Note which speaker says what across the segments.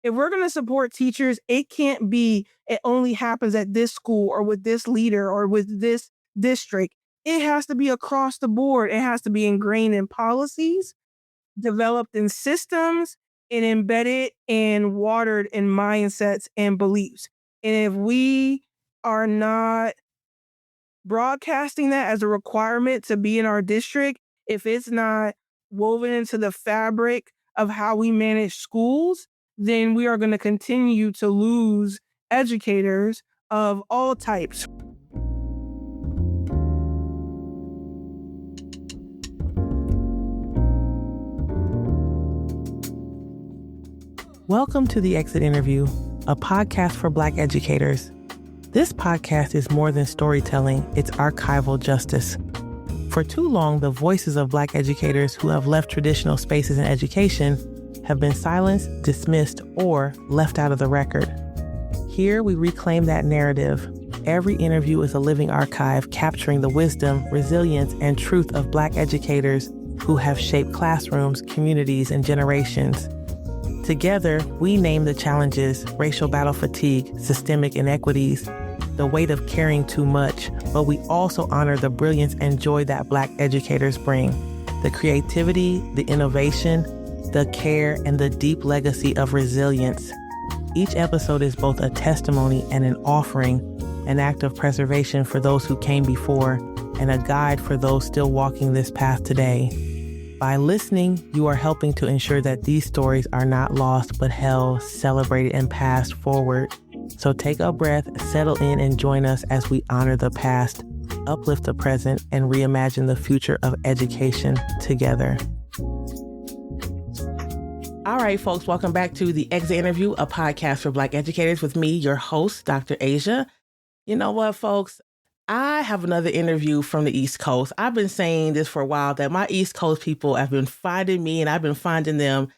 Speaker 1: If we're going to support teachers, it can't be it only happens at this school or with this leader or with this district. It has to be across the board. It has to be ingrained in policies, developed in systems, and embedded and watered in mindsets and beliefs. And if we are not broadcasting that as a requirement to be in our district, if it's not woven into the fabric of how we manage schools, then we are going to continue to lose educators of all types.
Speaker 2: Welcome to The Exit Interview, a podcast for Black educators. This podcast is more than storytelling, it's archival justice. For too long, the voices of Black educators who have left traditional spaces in education have been silenced, dismissed, or left out of the record. Here, we reclaim that narrative. Every interview is a living archive capturing the wisdom, resilience, and truth of Black educators who have shaped classrooms, communities, and generations. Together, we name the challenges: racial battle fatigue, systemic inequities, the weight of caring too much, but we also honor the brilliance and joy that Black educators bring, the creativity, the innovation, the care, and the deep legacy of resilience. Each episode is both a testimony and an offering, an act of preservation for those who came before, and a guide for those still walking this path today. By listening, you are helping to ensure that these stories are not lost, but held, celebrated, and passed forward. So take a breath, settle in, and join us as we honor the past, uplift the present, and reimagine the future of education together. All right, folks, welcome back to The Exit Interview, a podcast for Black educators with me, your host, Dr. Asia. You know what, folks? I have another interview from the East Coast. I've been saying this for a while, that my East Coast people have been finding me and I've been finding them,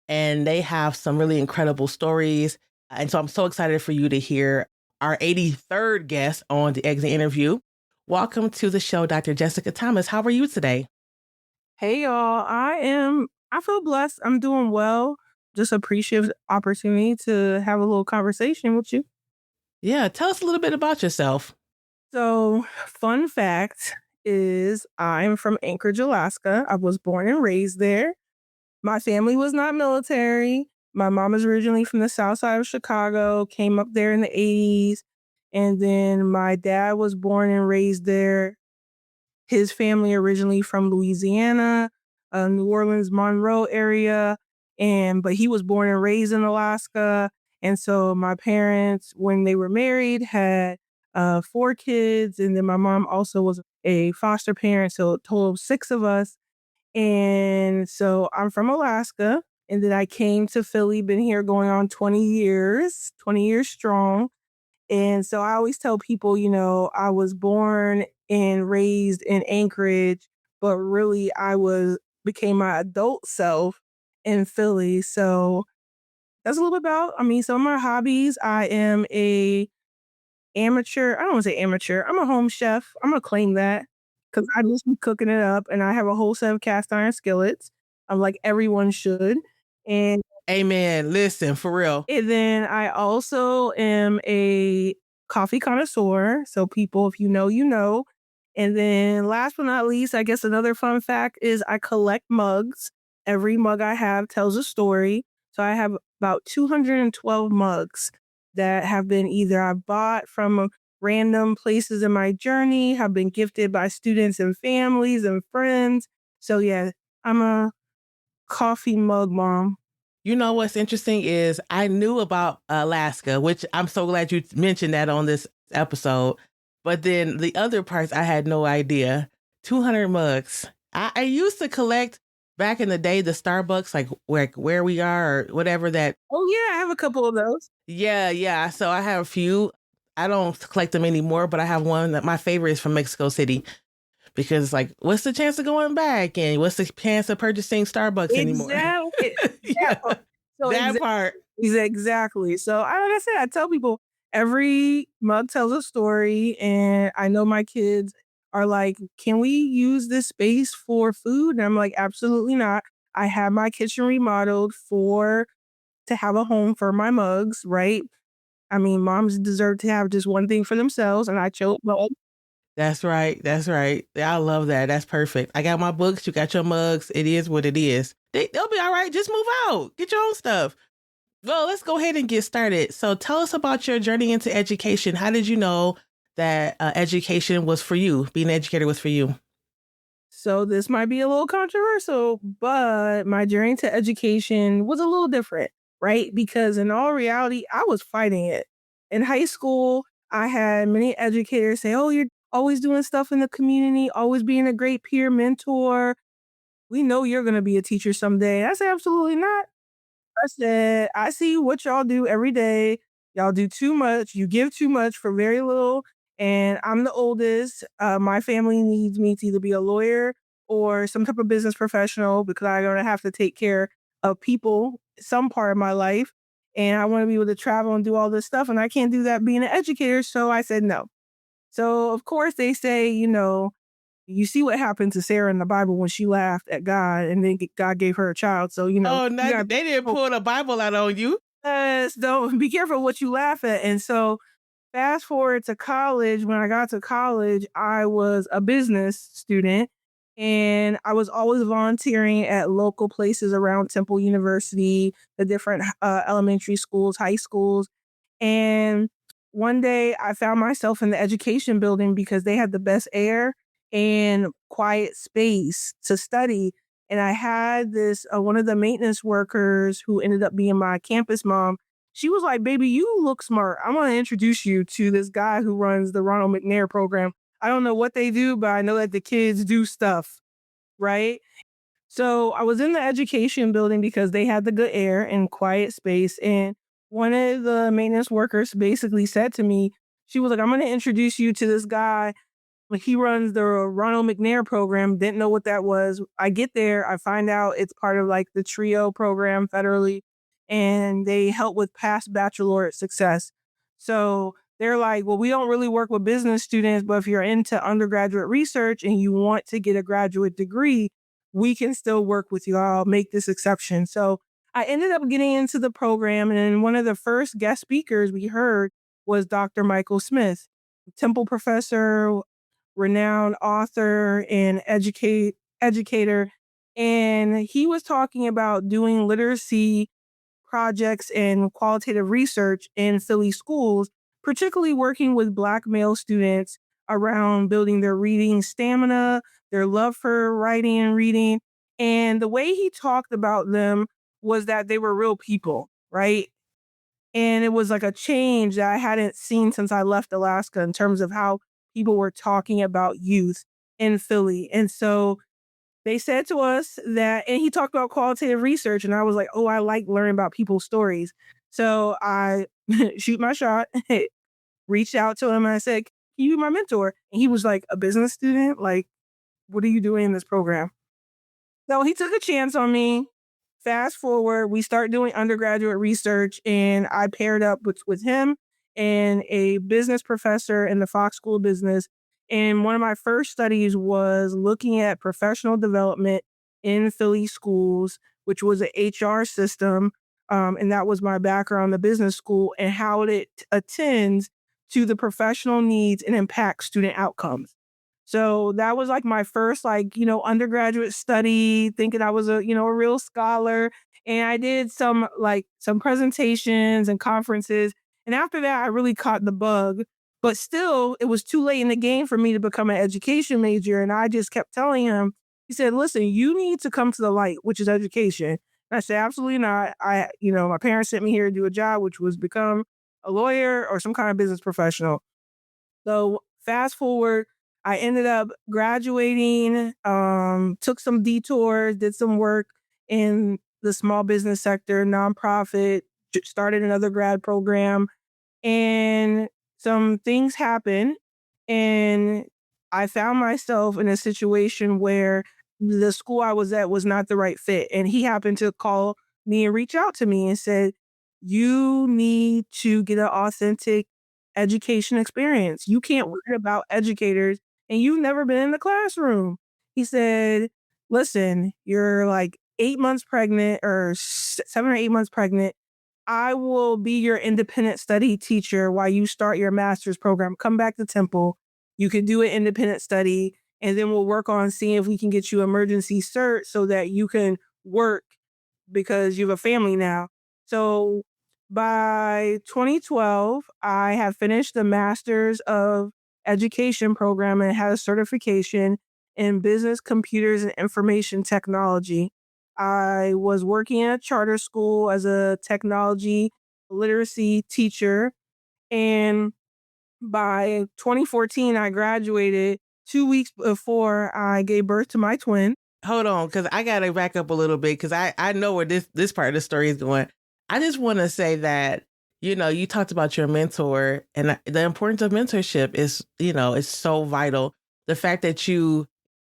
Speaker 2: and they have some really incredible stories. And so I'm so excited for you to hear our 83rd guest on the Exit Interview. Welcome to the show, Dr. Jessica Thomas. How are you today?
Speaker 1: Hey, y'all. I feel blessed. I'm doing well. Just appreciate the opportunity to have a little conversation with you.
Speaker 2: Yeah, tell us a little bit about yourself.
Speaker 1: So, fun fact is I'm from Anchorage, Alaska. I was born and raised there. My family was not military. My mom is originally from the south side of Chicago, came up there in the 80s. And then my dad was born and raised there. His family originally from Louisiana, New Orleans, Monroe area. But he was born and raised in Alaska. And so my parents, when they were married, had 4 kids. And then my mom also was a foster parent. So a total of 6 of us. And so I'm from Alaska. And then I came to Philly, been here going on 20 years strong. And so I always tell people, I was born and raised in Anchorage, but really became my adult self in Philly. So that's a little bit about, some of my hobbies. I am a amateur. I don't want to say amateur. I'm a home chef. I'm going to claim that because I just be cooking it up, and I have a whole set of cast iron skillets. I'm like everyone should. And
Speaker 2: Amen. Listen, for real.
Speaker 1: And then I also am a coffee connoisseur. So people, if you know, you know. And then last but not least, I guess another fun fact is I collect mugs. Every mug I have tells a story. So I have about 212 mugs that have been either I bought from random places in my journey, have been gifted by students and families and friends. So yeah, I'm a coffee mug mom.
Speaker 2: You know what's interesting is I knew about Alaska, which I'm so glad you mentioned that on this episode. But then the other parts, I had no idea. 200 mugs. I used to collect back in the day, the Starbucks, like where we are or whatever that.
Speaker 1: Oh, yeah, I have a couple of those.
Speaker 2: Yeah. So I have a few. I don't collect them anymore, but I have one that my favorite is from Mexico City. Because like, what's the chance of going back? And what's the chance of purchasing Starbucks anymore?
Speaker 1: Exactly.
Speaker 2: Yeah,
Speaker 1: so
Speaker 2: that part.
Speaker 1: Exactly. So like I said, I tell people every mug tells a story. And I know my kids are like, can we use this space for food? And I'm like, absolutely not. I have my kitchen remodeled for to have a home for my mugs, right? I mean, moms deserve to have just one thing for themselves, and I chose well.
Speaker 2: That's right. That's right. I love that. That's perfect. I got my books. You got your mugs. It is what it is. They'll be all right. Just move out. Get your own stuff. Well, let's go ahead and get started. So tell us about your journey into education. How did you know that education was for you? Being an educator was for you?
Speaker 1: So this might be a little controversial, but my journey to education was a little different, right? Because in all reality, I was fighting it. In high school, I had many educators say, "Oh, you're always doing stuff in the community, always being a great peer mentor. We know you're going to be a teacher someday." I said, "Absolutely not." I said, "I see what y'all do every day. Y'all do too much. You give too much for very little. And I'm the oldest. My family needs me to either be a lawyer or some type of business professional because I'm going to have to take care of people some part of my life. And I want to be able to travel and do all this stuff. And I can't do that being an educator." So I said no. So, of course, they say, you see what happened to Sarah in the Bible when she laughed at God and then God gave her a child. So,
Speaker 2: Oh,
Speaker 1: you
Speaker 2: not,
Speaker 1: got
Speaker 2: they didn't pull the Bible out on you.
Speaker 1: yes, don't be careful what you laugh at. And so fast forward to college. When I got to college, I was a business student and I was always volunteering at local places around Temple University, the different elementary schools, high schools. And one day I found myself in the education building because they had the best air and quiet space to study. And I had this, one of the maintenance workers who ended up being my campus mom. She was like, "Baby, you look smart. I'm going to introduce you to this guy who runs the Ronald McNair program. I don't know what they do, but I know that the kids do stuff." Right. So I was in the education building because they had the good air and quiet space. And one of the maintenance workers basically said to me, she was like, "I'm going to introduce you to this guy. Like, he runs the Ronald McNair program." Didn't know what that was. I get there, I find out it's part of like the TRIO program federally, and they help with past baccalaureate success. So they're like, "Well, we don't really work with business students, but if you're into undergraduate research and you want to get a graduate degree, we can still work with you. I'll make this exception." So I ended up getting into the program, and then one of the first guest speakers we heard was Dr. Michael Smith, Temple professor, renowned author and educator. And he was talking about doing literacy projects and qualitative research in Philly schools, particularly working with Black male students around building their reading stamina, their love for writing and reading. And the way he talked about them was that they were real people, right? And it was like a change that I hadn't seen since I left Alaska in terms of how people were talking about youth in Philly. And so they said to us that, and he talked about qualitative research, and I was like, "Oh, I like learning about people's stories." So I shoot my shot, reached out to him, and I said, "Can you be my mentor?" And he was like, "A business student? Like, what are you doing in this program?" So he took a chance on me. Fast forward, we start doing undergraduate research, and I paired up with him and a business professor in the Fox School of Business. And one of my first studies was looking at professional development in Philly schools, which was an HR system. And that was my background in the business school and how it attends to the professional needs and impacts student outcomes. So that was like my first undergraduate study, thinking I was a real scholar. And I did some presentations and conferences. And after that, I really caught the bug. But still, it was too late in the game for me to become an education major. And I just kept telling him, he said, "Listen, you need to come to the light, which is education." And I said, "Absolutely not. My parents sent me here to do a job, which was become a lawyer or some kind of business professional." So fast forward, I ended up graduating, took some detours, did some work in the small business sector, nonprofit, started another grad program, and some things happened. And I found myself in a situation where the school I was at was not the right fit. And he happened to call me and reach out to me and said, "You need to get an authentic education experience. You can't worry about educators and you've never been in the classroom." He said, "Listen, you're like 8 months pregnant or 7 or 8 months pregnant. I will be your independent study teacher while you start your master's program. Come back to Temple. You can do an independent study, and then we'll work on seeing if we can get you emergency cert so that you can work because you have a family now. So by 2012, I have finished the Master's of Education program and had a certification in Business, Computers, and Information Technology. I was working at a charter school as a technology literacy teacher. And by 2014, I graduated 2 weeks before I gave birth to my twin.
Speaker 2: Hold on, because I got to back up a little bit because I know where this part of the story is going. I just want to say that, you talked about your mentor and the importance of mentorship is, it's so vital. The fact that you,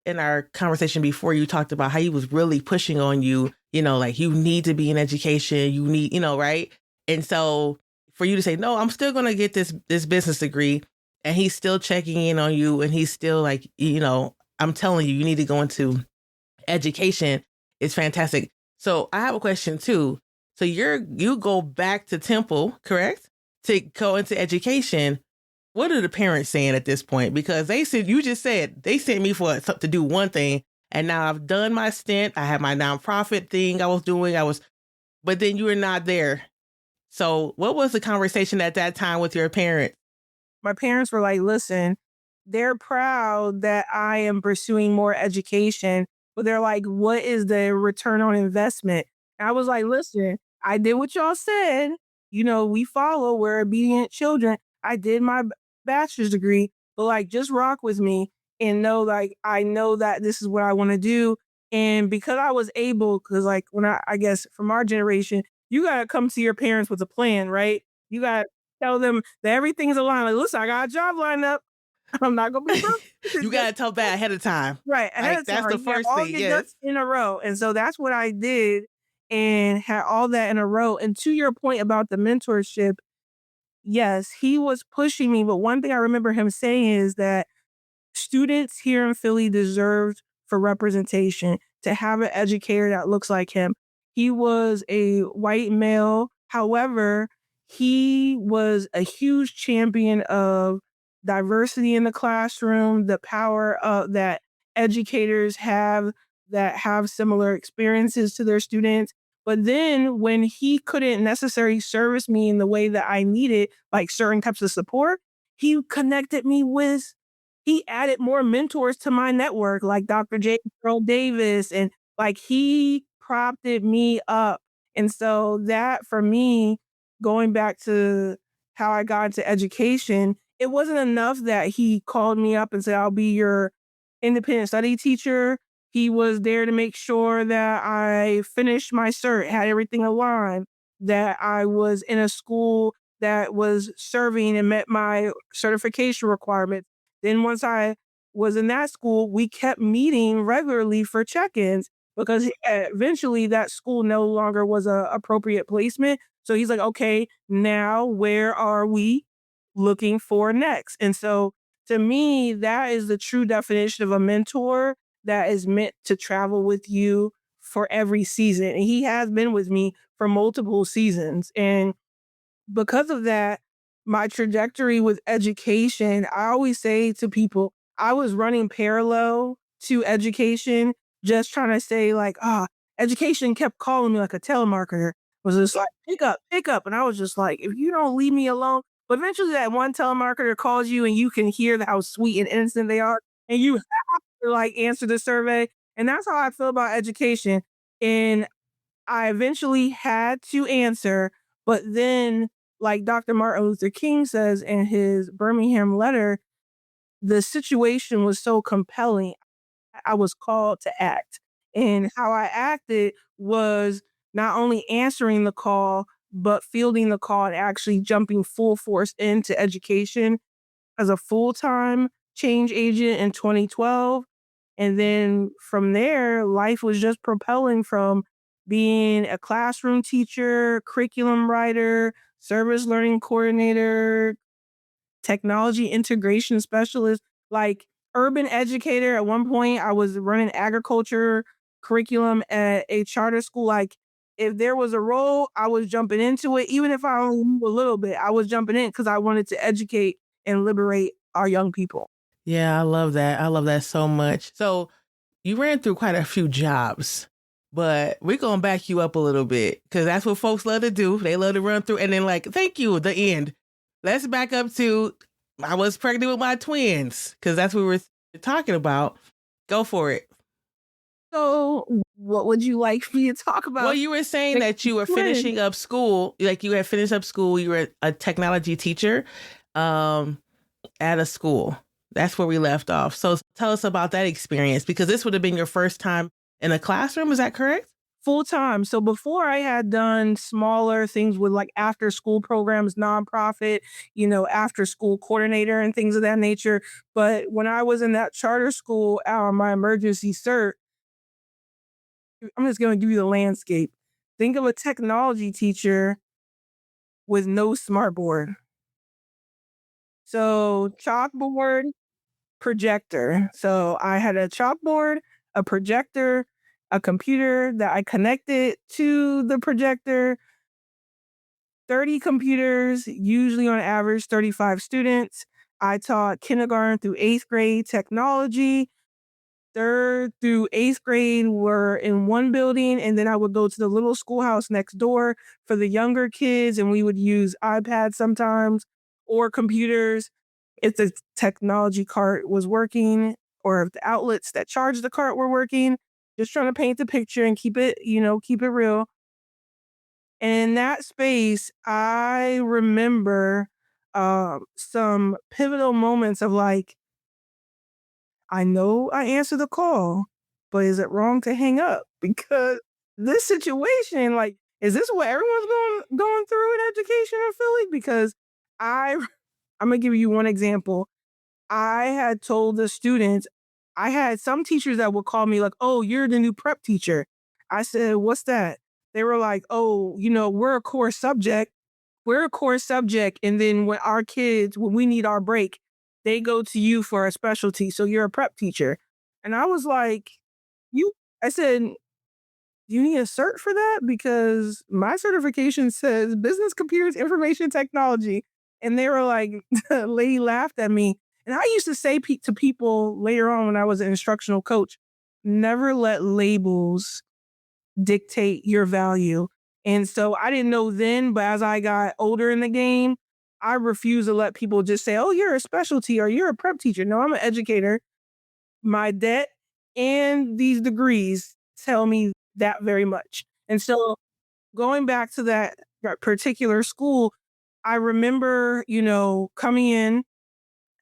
Speaker 2: in our conversation before, you talked about how he was really pushing on you, like you need to be in education, you need, right? And so for you to say, no, I'm still going to get this business degree, and he's still checking in on you, and he's still like, I'm telling you, you need to go into education is fantastic. So I have a question too. So you go back to Temple, correct? To go into education. What are the parents saying at this point? Because you just said they sent me to do one thing, and now I've done my stint. I have my nonprofit thing I was doing. But then you were not there. So what was the conversation at that time with your parents?
Speaker 1: My parents were like, listen, they're proud that I am pursuing more education, but they're like, what is the return on investment? And I was like, listen, I did what y'all said. We follow, we're obedient children. I did my bachelor's degree, but like, just rock with me and know, like, I know that this is what I want to do. And because I was able, because like when I guess from our generation, you got to come to your parents with a plan, right? You got to tell them that everything's aligned. Like, listen, I got a job lined up. I'm not gonna be broke.
Speaker 2: You got to tell that ahead of time.
Speaker 1: Right, ahead
Speaker 2: Like,
Speaker 1: of
Speaker 2: that's
Speaker 1: time.
Speaker 2: the
Speaker 1: You have
Speaker 2: first
Speaker 1: all
Speaker 2: thing.
Speaker 1: your
Speaker 2: Yes.
Speaker 1: ducks in a row. And so that's what I did and had all that in a row. And to your point about the mentorship, yes, he was pushing me. But one thing I remember him saying is that students here in Philly deserved for representation to have an educator that looks like him. He was a white male. However, he was a huge champion of diversity in the classroom, the power that educators have that have similar experiences to their students. But then when he couldn't necessarily service me in the way that I needed, like certain types of support, he connected me with he added more mentors to my network, like Dr. J. Earl Davis, and like he propped me up. And so that for me, going back to how I got into education, it wasn't enough that he called me up and said, I'll be your independent study teacher. He was there to make sure that I finished my cert, had everything aligned, that I was in a school that was serving and met my certification requirements. Then once I was in that school, we kept meeting regularly for check-ins because eventually that school no longer was a appropriate placement. So he's like, okay, now where are we looking for next? And so to me, that is the true definition of a mentor that is meant to travel with you for every season. And he has been with me for multiple seasons. And because of that, my trajectory with education, I always say to people, I was running parallel to education, just trying to say like, education kept calling me like a telemarketer. Was just like, pick up, pick up. And I was just like, if you don't leave me alone. But eventually that one telemarketer calls you and you can hear how sweet and innocent they are. And you have to like answer the survey. And that's how I feel about education. And I eventually had to answer, but then, like Dr. Martin Luther King says in his Birmingham letter, the situation was so compelling. I was called to act. And how I acted was not only answering the call, but fielding the call and actually jumping full force into education as a full-time change agent in 2012. And then from there, life was just propelling from being a classroom teacher, curriculum writer, service learning coordinator, technology integration specialist, like urban educator. At one point, I was running agriculture curriculum at a charter school. Like If there was a role, I was jumping into it. Even if I only knew a little bit, I was jumping in because I wanted to educate and liberate our young people.
Speaker 2: Yeah, I love that. I love that so much. So you ran through quite a few jobs, but we're going to back you up a little bit because that's what folks love to do. They love to run through and then, like, thank you, the end. Let's back up to I was pregnant with my twins because that's what we were talking about. Go for it.
Speaker 1: So, what would you like me to talk
Speaker 2: Well,
Speaker 1: about?
Speaker 2: you were saying that you were finishing up school, like you had finished up school. You were a technology teacher at a school. That's where we left off. So tell us about that experience because this would have been your first time in a classroom. Is that correct?
Speaker 1: Full time. So before I had done smaller things with like after school programs, nonprofit, after school coordinator and things of that nature. But when I was in that charter school, my emergency cert, I'm just going to give you the landscape. Think of a technology teacher with no smartboard. So chalkboard, projector. So I had a chalkboard, a projector, a computer that I connected to the projector, 30 computers, usually on average 35 students. I taught kindergarten through 8th grade technology. 3rd through 8th grade were in one building, and then I would go to the little schoolhouse next door for the younger kids, and we would use iPads sometimes or computers if the technology cart was working or if the outlets that charge the cart were working. Just trying to paint the picture and keep it real. And in that space, I remember some pivotal moments of like, I know I answered the call, but is it wrong to hang up? Because this situation, like, is this what everyone's going through in education in Philly? Because I I'm gonna give you one example. I had told the students, I had some teachers that would call me like, "Oh, you're the new prep teacher." I said, "What's that?" They were like, "Oh, we're a core subject. We're a core subject. And then when we need our break, they go to you for a specialty. So you're a prep teacher." And I was like, "You," I said, "You need a cert for that? Because my certification says business computers, information technology." And they were like, the lady laughed at me. And I used to say to people later on when I was an instructional coach, never let labels dictate your value. And so I didn't know then, but as I got older in the game, I refuse to let people just say, "Oh, you're a specialty or you're a prep teacher." No, I'm an educator. My debt and these degrees tell me that very much. And so going back to that particular school, I remember, coming in,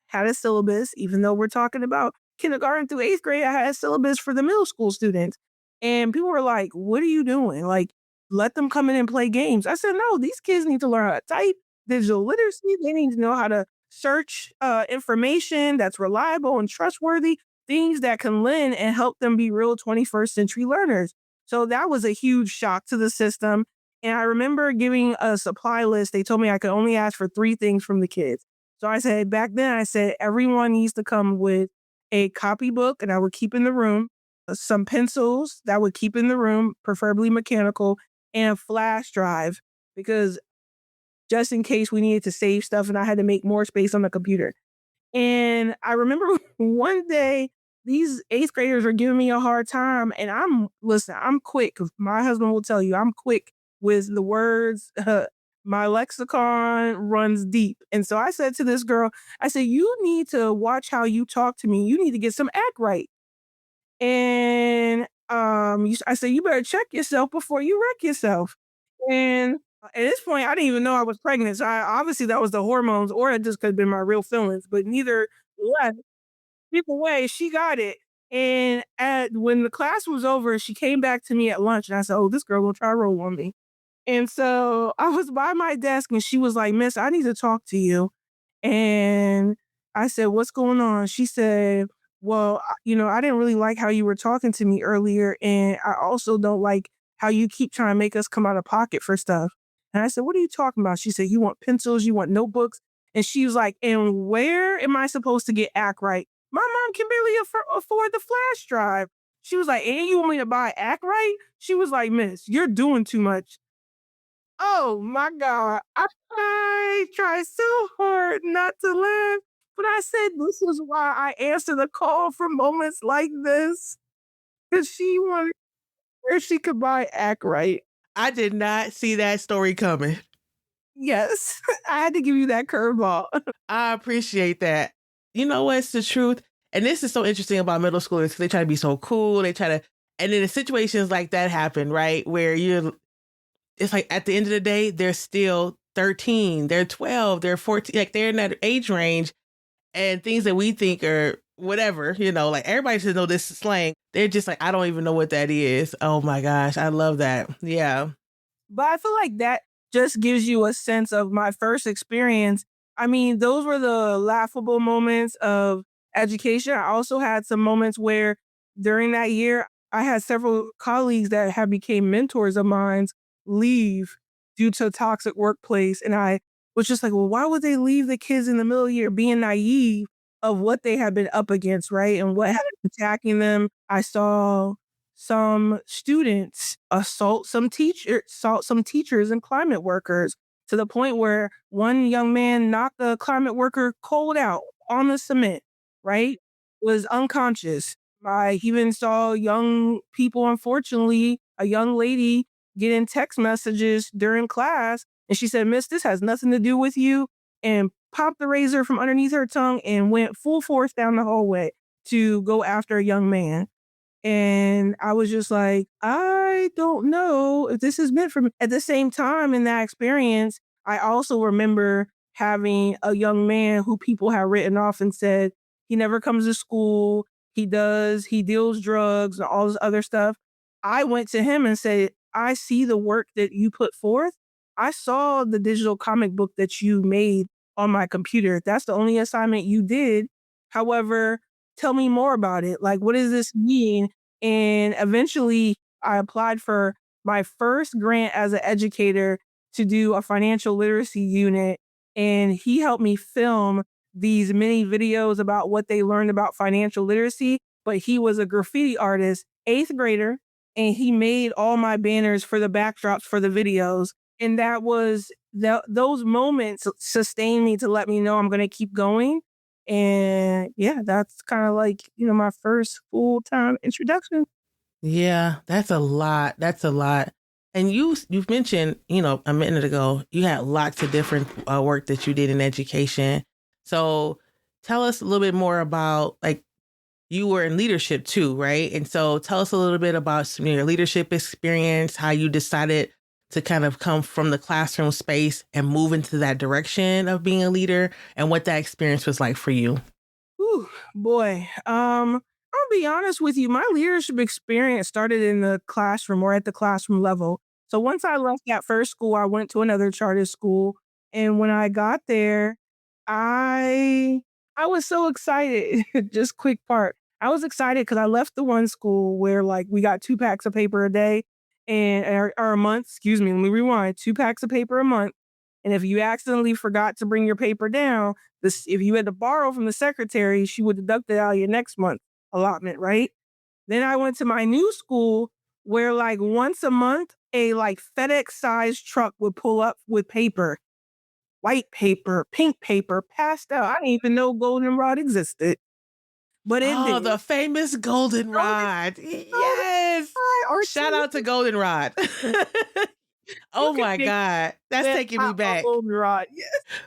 Speaker 1: had a syllabus, even though we're talking about kindergarten through 8th grade, I had a syllabus for the middle school students. And people were like, "What are you doing? Like, let them come in and play games." I said, "No, these kids need to learn how to type, digital literacy. They need to know how to search information that's reliable and trustworthy, things that can lend and help them be real 21st century learners." So that was a huge shock to the system. And I remember giving a supply list. They told me I could only ask for 3 things from the kids. So I said, back then, I said, everyone needs to come with a copybook, and I would keep in the room, some pencils that would keep in the room, preferably mechanical, and a flash drive, because just in case we needed to save stuff and I had to make more space on the computer. And I remember one day these 8th graders were giving me a hard time. And I'm quick. My husband will tell you I'm quick with the words. My lexicon runs deep. And so I said to this girl, I said, "You need to watch how you talk to me. You need to get some act right." And I said, "You better check yourself before you wreck yourself." And at this point, I didn't even know I was pregnant. So obviously that was the hormones, or it just could have been my real feelings. But neither way, either way, she got it. And when the class was over, she came back to me at lunch, and I said, "Oh, this girl will try to roll on me." And so I was by my desk, and she was like, "Miss, I need to talk to you." And I said, "What's going on?" She said, "Well, I didn't really like how you were talking to me earlier. And I also don't like how you keep trying to make us come out of pocket for stuff." And I said, "What are you talking about?" She said, "You want pencils, you want notebooks." And she was like, "And where am I supposed to get act right? My mom can barely afford the flash drive." She was like, and you want me to buy Act Right? She was like, Miss, you're doing too much. Oh my God. I tried so hard not to laugh, but I said this is why I answer the call for moments like this. Because she wanted where she could buy Act Right.
Speaker 2: I did not see that story coming.
Speaker 1: Yes, I had to give you that curveball.
Speaker 2: I appreciate that. You know what's the truth? And this is so interesting about middle schoolers because they try to be so cool. They try to, and then the situations like that happen, right? Where it's like at the end of the day, they're still 13, they're 12, they're 14, like they're in that age range, and things that we think are whatever, like everybody should know this slang. They're just like, I don't even know what that is. Oh my gosh, I love that. Yeah.
Speaker 1: But I feel like that just gives you a sense of my first experience. I mean, those were the laughable moments of education. I also had some moments where during that year, I had several colleagues that have became mentors of mine leave due to a toxic workplace. And I was just like, well, why would they leave the kids in the middle of the year being naive of what they had been up against, right? And what had been attacking them. I saw some students assault some teachers and climate workers to the point where one young man knocked a climate worker cold out on the cement, right? Was unconscious. I even saw young people, unfortunately, a young lady getting text messages during class. And she said, Miss, this has nothing to do with you. And popped the razor from underneath her tongue and went full force down the hallway to go after a young man. And I was just like, I don't know if this is meant for me. At the same time, in that experience, I also remember having a young man who people had written off and said, he never comes to school. He deals drugs and all this other stuff. I went to him and said, I see the work that you put forth. I saw the digital comic book that you made on my computer. That's the only assignment you did. However, tell me more about it. Like, what does this mean? And eventually, I applied for my first grant as an educator to do a financial literacy unit. And he helped me film these mini videos about what they learned about financial literacy. But he was a graffiti artist, eighth grader, and he made all my banners for the backdrops for the videos. And those moments sustained me to let me know I'm going to keep going. And yeah, that's kind of like, my first full-time introduction.
Speaker 2: Yeah, that's a lot. That's a lot. And you've mentioned, a minute ago, you had lots of different work that you did in education. So tell us a little bit more about, like, you were in leadership too, right? And so tell us a little bit about some of your leadership experience, how you decided to kind of come from the classroom space and move into that direction of being a leader, and what that experience was like for you.
Speaker 1: Ooh, boy. I'll be honest with you. My leadership experience started in the classroom or at the classroom level. So once I left that first school, I went to another charter school. And when I got there, I I was so excited. Just quick part. I was excited because I left the one school where like we got 2 packs of paper a day or a month. Excuse me, let me rewind. 2 packs of paper a month. And if you accidentally forgot to bring your paper down, if you had to borrow from the secretary, she would deduct it out of your next month allotment, right? Then I went to my new school where like once a month, a like FedEx sized truck would pull up with paper, white paper, pink paper, pastel. I didn't even know goldenrod existed, but it
Speaker 2: Oh,
Speaker 1: did.
Speaker 2: the famous
Speaker 1: Golden,
Speaker 2: goldenrod.
Speaker 1: golden,
Speaker 2: Yes.
Speaker 1: or
Speaker 2: Shout out to goldenrod.
Speaker 1: you
Speaker 2: Oh
Speaker 1: can
Speaker 2: my
Speaker 1: make
Speaker 2: God. That's
Speaker 1: that
Speaker 2: taking me
Speaker 1: pop a
Speaker 2: back.
Speaker 1: goldenrod.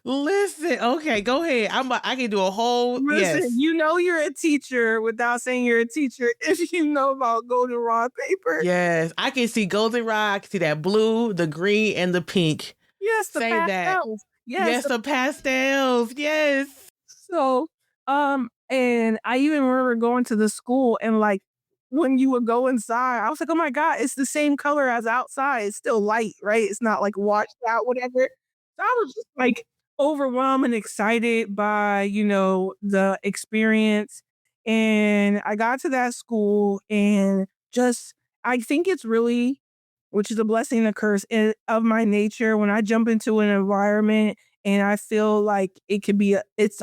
Speaker 2: Listen, okay, go ahead. I can do a whole
Speaker 1: Listen,
Speaker 2: yes.
Speaker 1: you know you're a teacher without saying you're a teacher if you know about goldenrod paper.
Speaker 2: Yes. I can see goldenrod. I can see that blue, the green, and the pink.
Speaker 1: Yes, the
Speaker 2: Say that.
Speaker 1: pastels. Yes,
Speaker 2: Yes,
Speaker 1: the
Speaker 2: the pastels. Yes.
Speaker 1: so, and I even remember going to the school and like when you would go inside, I was like, "Oh my god, it's the same color as outside. It's still light, right? It's not like washed out, whatever." So I was just like overwhelmed and excited by, the experience. And I got to that school and just I think it's really which is a blessing and a curse of my nature when I jump into an environment and I feel like it could be it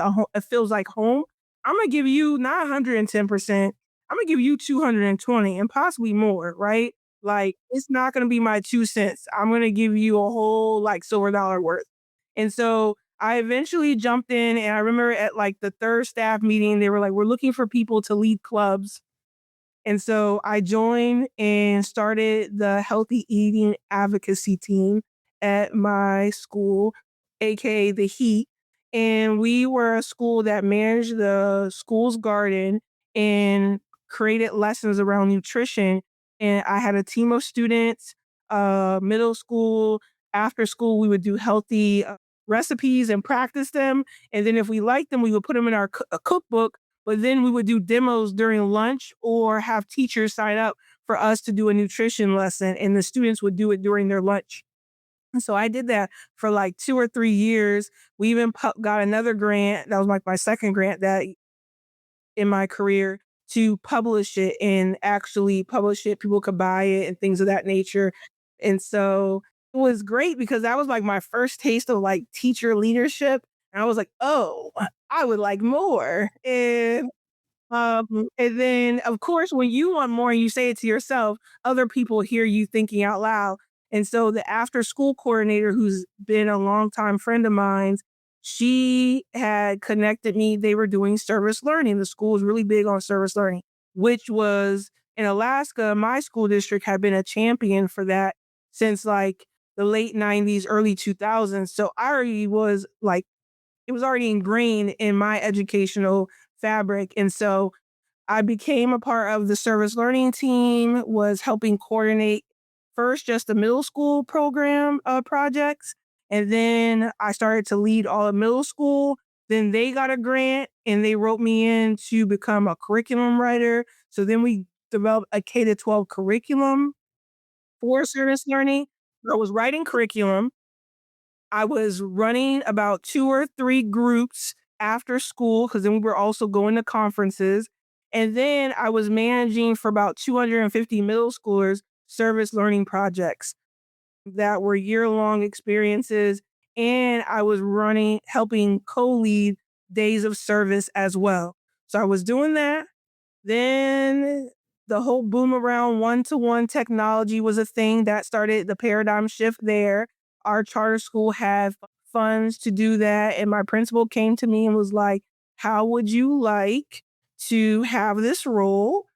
Speaker 1: feels like home. I'm gonna give you not 110%. I'm gonna give you 220 and possibly more, right? Like, it's not gonna be my 2 cents. I'm gonna give you a whole like silver dollar worth. And so I eventually jumped in, and I remember at like the third staff meeting, they were like, we're looking for people to lead clubs. And so I joined and started the healthy eating advocacy team at my school, aka the Heat. And we were a school that managed the school's garden and created lessons around nutrition. And I had a team of students, middle school, after school, we would do healthy recipes and practice them. And then if we liked them, we would put them in our cookbook, but then we would do demos during lunch or have teachers sign up for us to do a nutrition lesson, and the students would do it during their lunch. And so I did that for like 2 or 3 years. We even got another grant. That was like my second grant that in my career to publish it and actually publish it. People could buy it and things of that nature. And so it was great because that was like my first taste of like teacher leadership. And I was like, oh, I would like more. And then, of course, when you want more and you say it to yourself, other people hear you thinking out loud. And so the after school coordinator, who's been a longtime friend of mine, she had connected me. They were doing service learning. The school was really big on service learning, which was in Alaska. My school district had been a champion for that since like the late 90s, early 2000s. So I already was like, it was already ingrained in my educational fabric. And so I became a part of the service learning team, was helping coordinate first just the middle school program projects. And then I started to lead all of middle school. Then they got a grant and they wrote me in to become a curriculum writer. So then we developed a K to 12 curriculum for service learning. I was writing curriculum. I was running about 2 or 3 groups after school because then we were also going to conferences. And then I was managing for about 250 middle schoolers service learning projects that were year-long experiences. And I was helping co-lead days of service as well. So I was doing that. Then the whole boom around one-to-one technology was a thing that started the paradigm shift there. Our charter school had funds to do that. And my principal came to me and was like, how would you like to have this role?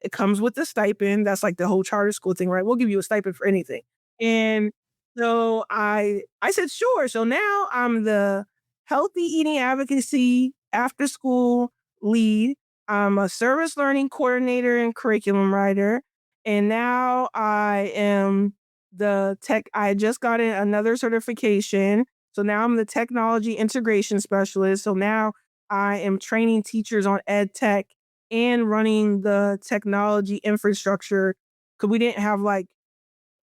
Speaker 1: It comes with a stipend. That's like the whole charter school thing, right? We'll give you a stipend for anything. And so I said, sure. So now I'm the healthy eating advocacy after school lead. I'm a service learning coordinator and curriculum writer. And now I am the tech. I just got another certification. So now I'm the technology integration specialist. So now I am training teachers on ed tech and running the technology infrastructure because we didn't have like,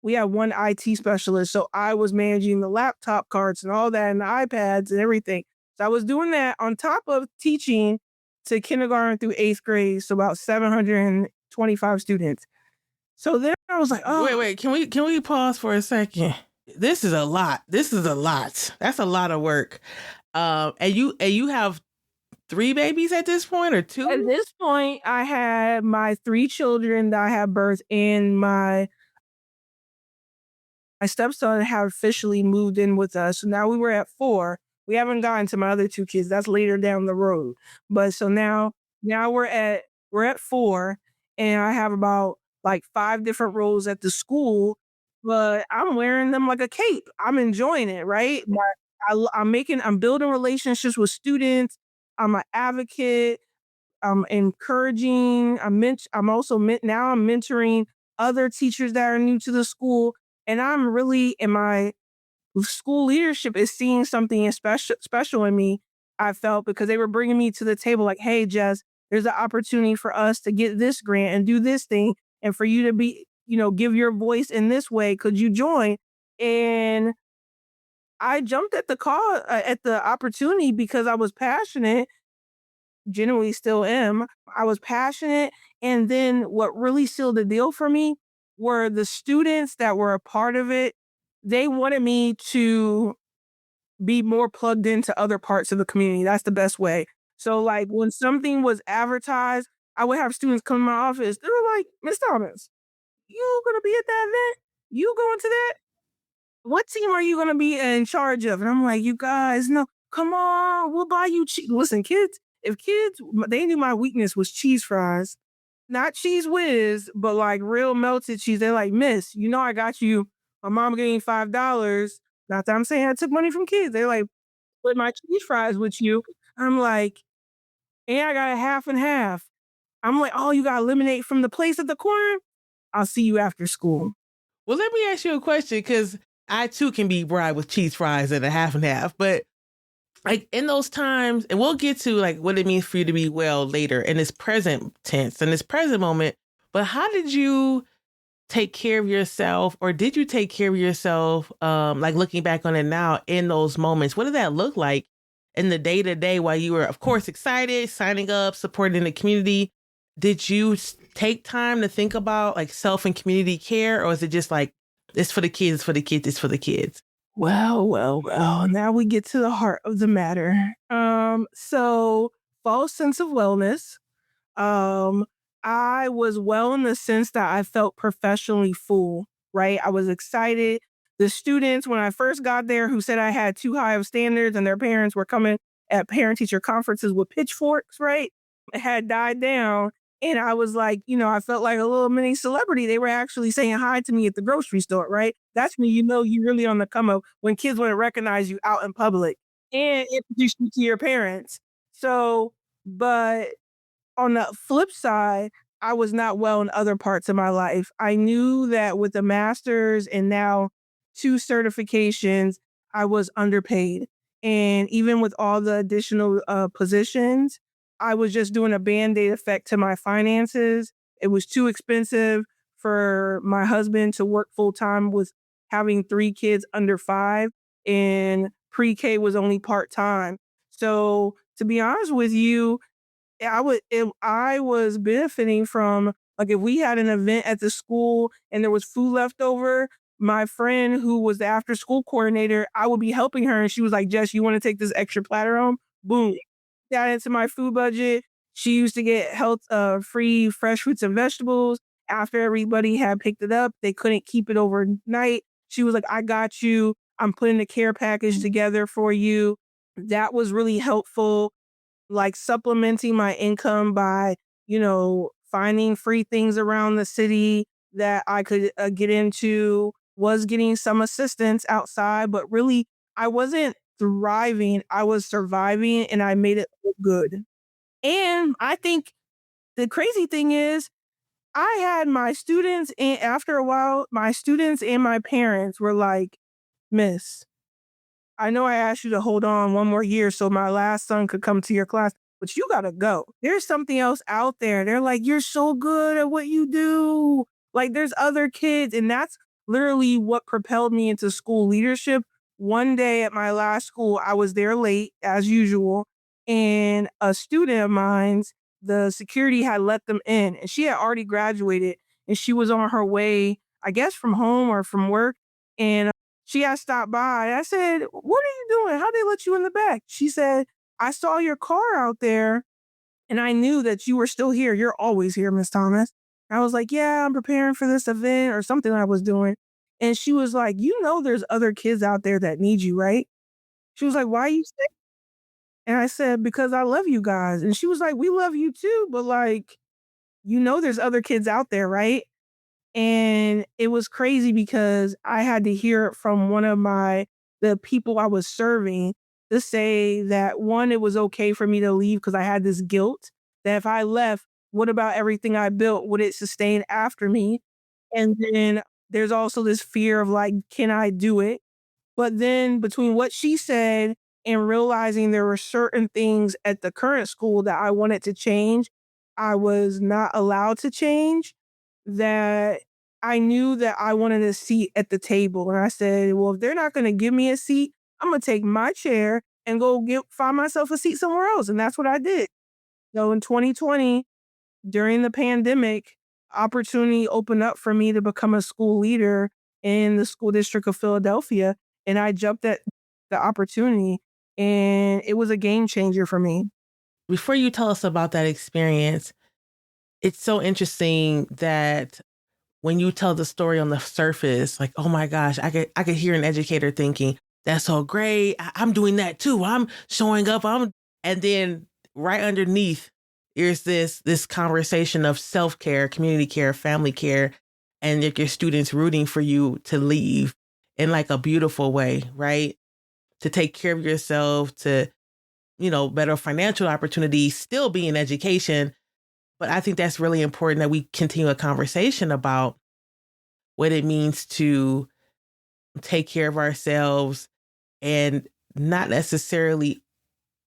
Speaker 1: we had one IT specialist. So I was managing the laptop carts and all that and the iPads and everything. So I was doing that on top of teaching to kindergarten through 8th grade. So about 725 students. So then I was like, oh,
Speaker 2: Wait. Can we pause for a second? This is a lot. That's a lot of work. And you have 3 babies at this point, or
Speaker 1: at
Speaker 2: 2?
Speaker 1: this point, I had my 3 children that I had birth, and my stepson had officially moved in with us. So now we were at 4. We haven't gotten to my other 2 kids. That's later down the road. But so now we're at 4, and I have about like 5 different roles at the school, but I'm wearing them like a cape. I'm enjoying it, right? I'm building relationships with students. I'm an advocate. I'm encouraging. I'm also now I'm mentoring other teachers that are new to the school, and I'm really in my school leadership is seeing something special in me. I felt because they were bringing me to the table like, "Hey, Jess, there's an opportunity for us to get this grant and do this thing, and for you to be, give your voice in this way. Could you join?" And I jumped at the call at the opportunity because I was passionate, genuinely still am. I was passionate. And then what really sealed the deal for me were the students that were a part of it. They wanted me to be more plugged into other parts of the community. That's the best way. So like when something was advertised, I would have students come in my office. They were like, Miss Thomas, you gonna be at that event? You going to that? What team are you gonna be in charge of? And I'm like, you guys, no, come on, we'll buy you cheese. Listen, kids, if kids, they knew my weakness was cheese fries, not cheese whiz, but like real melted cheese. They're like, Miss, you know, I got you. My mom gave me $5. Not that I'm saying I took money from kids. They're like, with my cheese fries with you. I'm like, and I got a half and half. I'm like, oh, you got to eliminate from the place at the corner? I'll see you after school.
Speaker 2: Well, let me ask you a question because I too can be bribed with cheese fries and a half and half. But like in those times, and we'll get to like what it means for you to be well later in this present tense, in this present moment. But how did you take care of yourself, or did you take care of yourself? Like looking back on it now in those moments, what did that look like in the day to day while you were, of course, excited, signing up, supporting the community? Did you take time to think about like self and community care, or is it just like it's for the kids, it's for the kids, it's for the kids?
Speaker 1: Well. Now we get to the heart of the matter. So false sense of wellness. Um, I was well in the sense that I felt professionally full, right? I was excited. The students, when I first got there, who said I had too high of standards and their parents were coming at parent teacher conferences with pitchforks, right? It had died down. And I was like, I felt like a little mini celebrity. They were actually saying hi to me at the grocery store, right? That's when you know you really on the come up when kids want to recognize you out in public and introduce you to your parents. So, but on the flip side, I was not well in other parts of my life. I knew that with a master's and now 2 certifications, I was underpaid. And even with all the additional positions, I was just doing a band-aid effect to my finances. It was too expensive for my husband to work full time with having 3 kids under 5, and pre-K was only part-time. So, to be honest with you, I was benefiting from, like, if we had an event at the school and there was food left over, my friend who was the after school coordinator, I would be helping her and she was like, Jess, you want to take this extra platter home? Boom. That into my food budget. She used to get health free fresh fruits and vegetables. After everybody had picked it up, they couldn't keep it overnight. She was like, I got you. I'm putting a care package together for you. That was really helpful, like supplementing my income by, finding free things around the city that I could get into, was getting some assistance outside, but really I wasn't thriving. I was surviving and I made it look good. And I think the crazy thing is I had my students, and after a while, my students and my parents were like, Miss, I know I asked you to hold on one more year so my last son could come to your class, but you gotta go. There's something else out there. They're like, you're so good at what you do. Like, there's other kids. And that's literally what propelled me into school leadership. One day at my last school, I was there late as usual. And a student of mine's, the security had let them in and she had already graduated and she was on her way, I guess from home or from work. And she had stopped by. I said, what are you doing? How'd they let you in the back? She said, I saw your car out there and I knew that you were still here. You're always here, Miss Thomas. I was like, yeah, I'm preparing for this event or something I was doing. And she was like, there's other kids out there that need you, right? She was like, why you say? And I said, because I love you guys. And she was like, we love you too, but like, there's other kids out there, right? And it was crazy because I had to hear it from one of the people I was serving to say that, one, it was okay for me to leave because I had this guilt that if I left, what about everything I built? Would it sustain after me? And then there's also this fear of like, can I do it? But then between what she said and realizing there were certain things at the current school that I wanted to change, I was not allowed to change, that I knew that I wanted a seat at the table. And I said, well, if they're not going to give me a seat, I'm going to take my chair and find myself a seat somewhere else. And that's what I did. So in 2020, during the pandemic, opportunity opened up for me to become a school leader in the school district of Philadelphia. And I jumped at the opportunity and it was a game changer for me.
Speaker 2: Before you tell us about that experience, It's so interesting that when you tell the story on the surface, like, oh my gosh, I could hear an educator thinking, that's so great. I'm doing that too. I'm showing up. And then right underneath is this conversation of self-care, community care, family care, and like your students rooting for you to leave in like a beautiful way, right? To take care of yourself, to, better financial opportunities, still be in education. But I think that's really important that we continue a conversation about what it means to take care of ourselves and not necessarily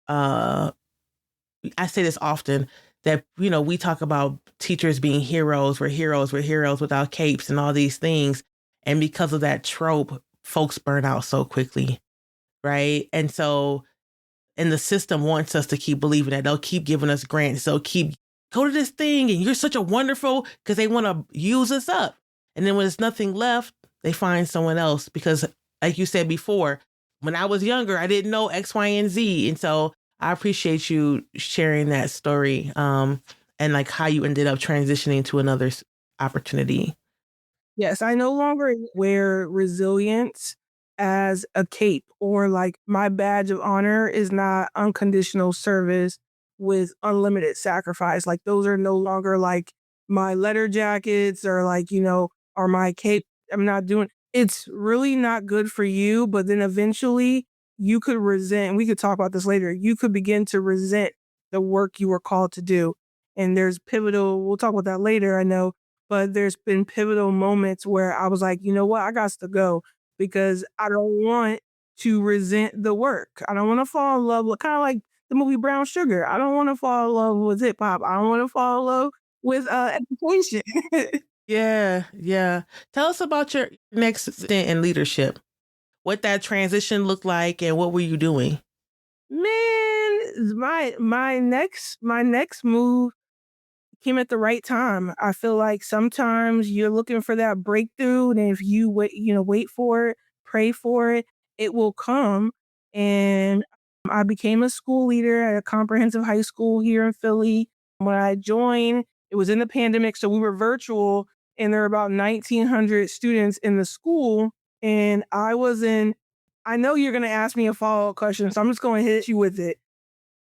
Speaker 2: I say this often that we talk about teachers being heroes, we're heroes without capes and all these things, and because of that trope folks burn out so quickly, right? And the system wants us to keep believing that. They'll keep giving us grants. They'll keep go to this thing and you're such a wonderful, because they want to use us up. And then when there's nothing left, they find someone else because, like you said before, when I was younger, I didn't know X, Y, and Z. And so I appreciate you sharing that story, and like how you ended up transitioning to another opportunity.
Speaker 1: Yes, I no longer wear resilience as a cape, or like my badge of honor is not unconditional service with unlimited sacrifice. Like those are no longer like my letter jackets or like, or my cape. I'm not doing it's really not good for you, but then eventually you could resent, we could talk about this later. You could begin to resent the work you were called to do. And there's pivotal, we'll talk about that later, I know, but there's been pivotal moments where I was like, you know what, I got to go because I don't want to resent the work. I don't want to fall in love with kind of like the movie Brown Sugar. I don't want to fall in love with hip hop. I don't want to fall in love with education.
Speaker 2: Yeah, yeah. Tell us about your next stint in leadership. What that transition looked like and what were you doing?
Speaker 1: Man, my next move came at the right time. I feel like sometimes you're looking for that breakthrough, and if you wait for it, pray for it, it will come. And I became a school leader at a comprehensive high school here in Philly. When I joined, it was in the pandemic, so we were virtual, and there were about 1,900 students in the school. And I was in. I know you're going to ask me a follow up question, so I'm just going to hit you with it.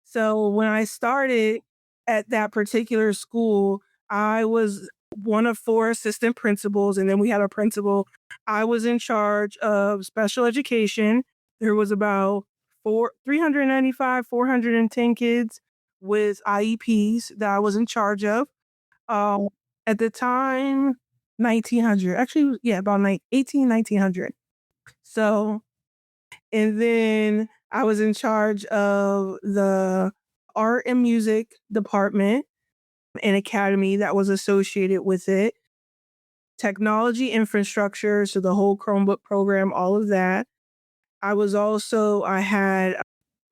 Speaker 1: So when I started at that particular school, I was one of four assistant principals, and then we had a principal. I was in charge of special education. There was about 395, 410 kids with IEPs that I was in charge of. Um, at the time, 1900, actually, yeah, about 1900. So and then I was in charge of the art and music department and academy that was associated with it, technology infrastructure, so the whole Chromebook program, all of that. I had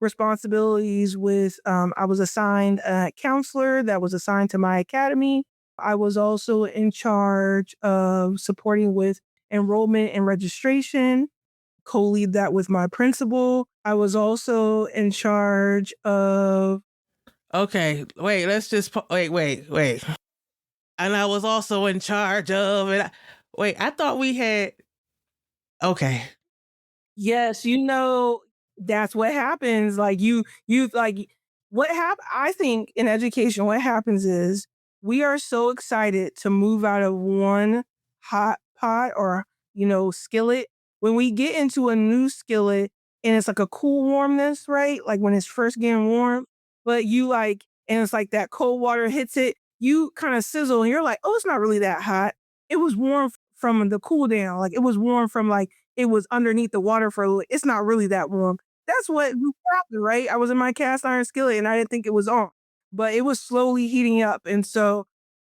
Speaker 1: responsibilities with, I was assigned a counselor that was assigned to my academy. I was also in charge of supporting with enrollment and registration, co-lead that with my principal. I was also in charge of.
Speaker 2: Okay, wait, let's just wait. And I was also in charge of it. Wait, I thought we had. Okay.
Speaker 1: Yes, that's what happens. Like like what I think in education, what happens is we are so excited to move out of one hot pot or, skillet. When we get into a new skillet and it's like a cool warmness, right? Like when it's first getting warm, but and it's like that cold water hits it, you kind of sizzle and you're like, oh, it's not really that hot. It was warm from the cool down. Like it was warm from like it was underneath the water for a little. It's not really that warm. That's what we happened, right? I was in my cast iron skillet and I didn't think it was on, but it was slowly heating up.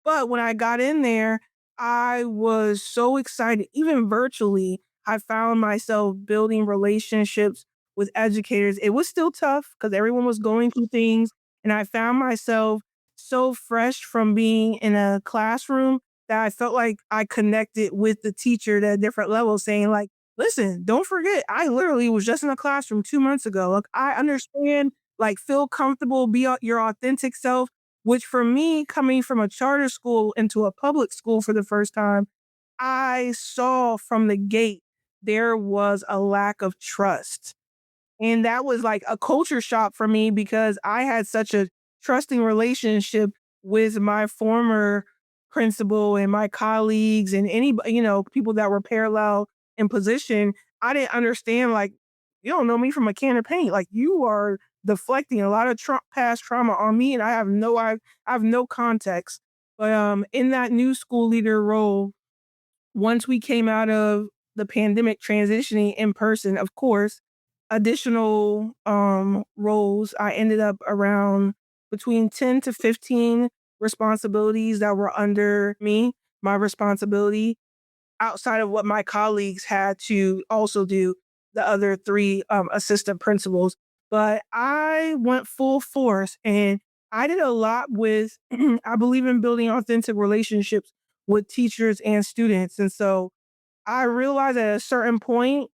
Speaker 1: But when I got in there, I was so excited. Even virtually, I found myself building relationships with educators. It was still tough because everyone was going through things. And I found myself so fresh from being in a classroom that I felt like I connected with the teacher at different levels, saying like, listen, don't forget, I literally was just in a classroom 2 months ago. Like, I understand, like, feel comfortable, your authentic self. which for me, coming from a charter school into a public school for the first time, I saw from the gate there was a lack of trust. And that was like a culture shock for me because I had such a trusting relationship with my former principal and my colleagues and any, people that were parallel in position. I didn't understand, like, you don't know me from a can of paint. Like, you are deflecting a lot of past trauma on me, and I have no context. But in that new school leader role, once we came out of the pandemic transitioning in person, of course, additional roles, I ended up around between 10 to 15 responsibilities that were under me, my responsibility, outside of what my colleagues had to also do, the other three assistant principals. But I went full force and I did a lot with, I believe in building authentic relationships with teachers and students. And so I realized at a certain point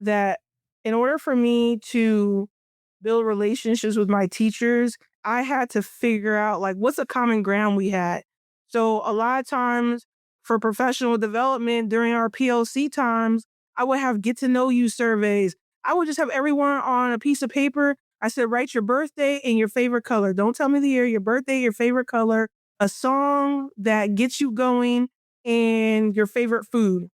Speaker 1: that in order for me to build relationships with my teachers, I had to figure out like what's a common ground we had. So a lot of times for professional development during our PLC times, I would have get to know you surveys. I would just have everyone on a piece of paper. I said, write your birthday and your favorite color. Don't tell me the year, your birthday, your favorite color, a song that gets you going, and your favorite food.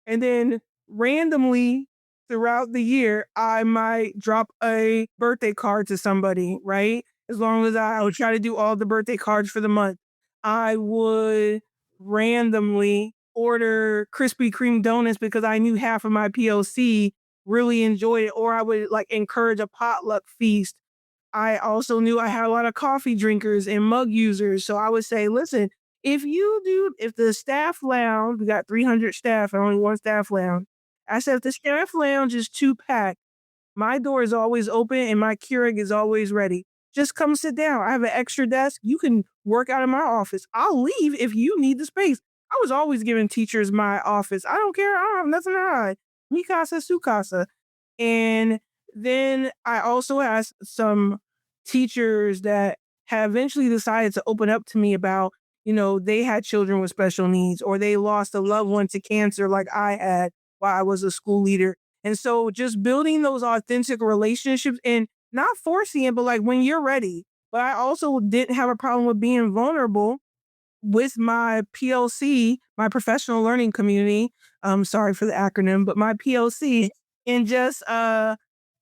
Speaker 1: And then randomly throughout the year, I might drop a birthday card to somebody, right? As long as I would try to do all the birthday cards for the month. I would randomly order Krispy Kreme donuts because I knew half of my POC really enjoyed it, or I would like encourage a potluck feast. I also knew I had a lot of coffee drinkers and mug users. So I would say, listen, if the staff lounge, we got 300 staff and only one staff lounge. I said, if the staff lounge is too packed, my door is always open and my Keurig is always ready. Just come sit down. I have an extra desk. You can work out of my office. I'll leave if you need the space. I was always giving teachers my office. I don't care. I don't have nothing to hide. Mi casa, su casa. And then I also asked some teachers that have eventually decided to open up to me about, they had children with special needs or they lost a loved one to cancer like I had while I was a school leader. And so just building those authentic relationships and not forcing it, but like when you're ready. But I also didn't have a problem with being vulnerable with my PLC, my professional learning community. Sorry for the acronym, but my PLC, and just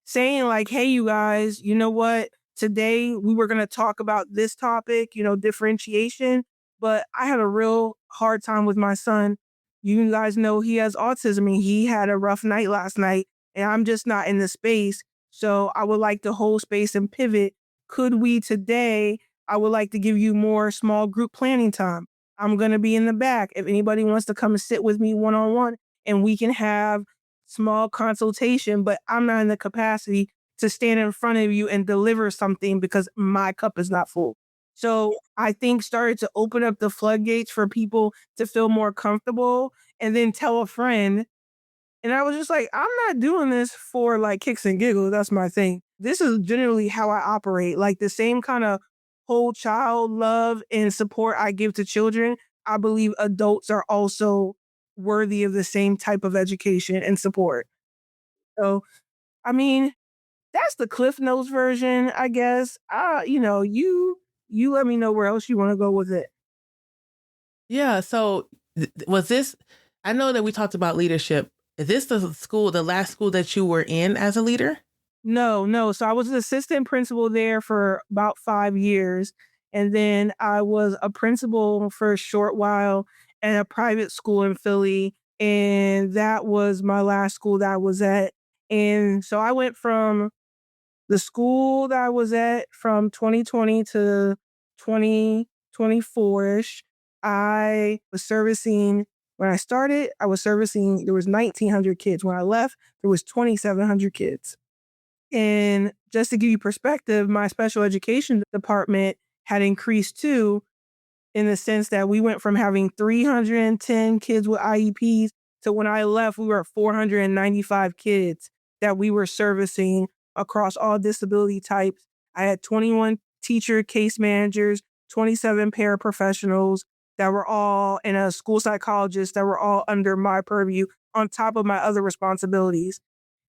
Speaker 1: saying like, hey, you guys, you know what? Today we were going to talk about this topic, differentiation, but I had a real hard time with my son. You guys know he has autism and he had a rough night last night, and I'm just not in the space. So I would like to hold space and pivot. Could we today? I would like to give you more small group planning time. I'm going to be in the back. If anybody wants to come and sit with me one on one and we can have small consultation, but I'm not in the capacity to stand in front of you and deliver something because my cup is not full. So I think started to open up the floodgates for people to feel more comfortable and then tell a friend. And I was just like, I'm not doing this for like kicks and giggles. That's my thing. This is generally how I operate. Like the same kind of whole child love and support I give to children, I believe adults are also worthy of the same type of education and support. So, I mean, that's the Cliff Notes version, I guess. You let me know where else you want to go with it.
Speaker 2: Yeah. So was this, I know that we talked about leadership. Is this the last school that you were in as a leader?
Speaker 1: No, no. So I was an assistant principal there for about 5 years. And then I was a principal for a short while at a private school in Philly. And that was my last school that I was at. And so I went from the school that I was at from 2020 to 2024-ish. When I started, I was servicing, there was 1,900 kids. When I left, there was 2,700 kids. And just to give you perspective, my special education department had increased too, in the sense that we went from having 310 kids with IEPs to when I left, we were at 495 kids that we were servicing across all disability types. I had 21 teacher case managers, 27 paraprofessionals that were all, and a school psychologist that were all under my purview on top of my other responsibilities.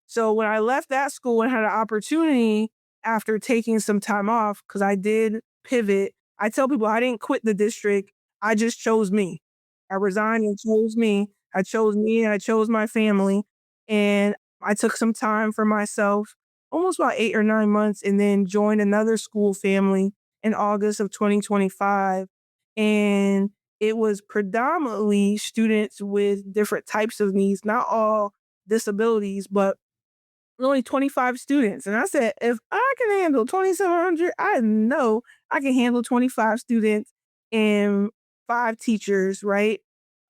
Speaker 1: So when I left that school and had an opportunity after taking some time off, because I did pivot, I tell people I didn't quit the district. I just chose me. I resigned and chose me. I chose me and I chose my family. And I took some time for myself, almost about 8 or 9 months, and then joined another school family in August of 2025. And it was predominantly students with different types of needs, not all disabilities, but only 25 students. And I said, if I can handle 2,700, I know I can handle 25 students and 5 teachers, right?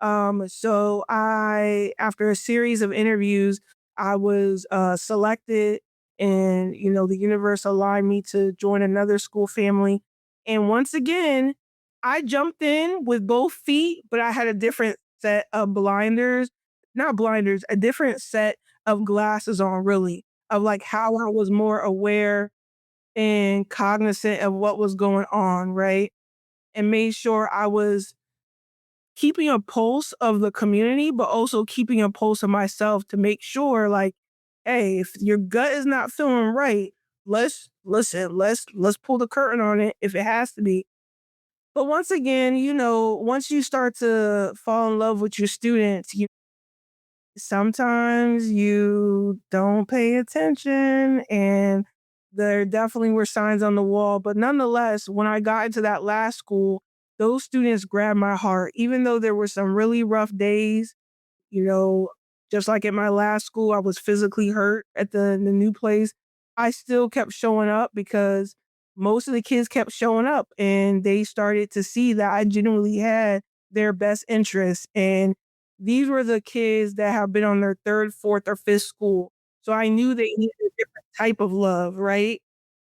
Speaker 1: So after a series of interviews, I was selected, and, the universe aligned me to join another school family. And once again, I jumped in with both feet, but I had a different set of blinders, not blinders, a different set of glasses on, really, of like how I was more aware and cognizant of what was going on, right? And made sure I was keeping a pulse of the community, but also keeping a pulse of myself to make sure, like, hey, if your gut is not feeling right, let's listen, let's pull the curtain on it if it has to be. But once again, once you start to fall in love with your students, sometimes you don't pay attention, and there definitely were signs on the wall. But nonetheless, when I got into that last school, those students grabbed my heart. Even though there were some really rough days, you know, just like at my last school, I was physically hurt at the new place. I still kept showing up because most of the kids kept showing up, and they started to see that I genuinely had their best interests. And these were the kids that have been on their third, fourth, or fifth school. So I knew they needed a different type of love, right?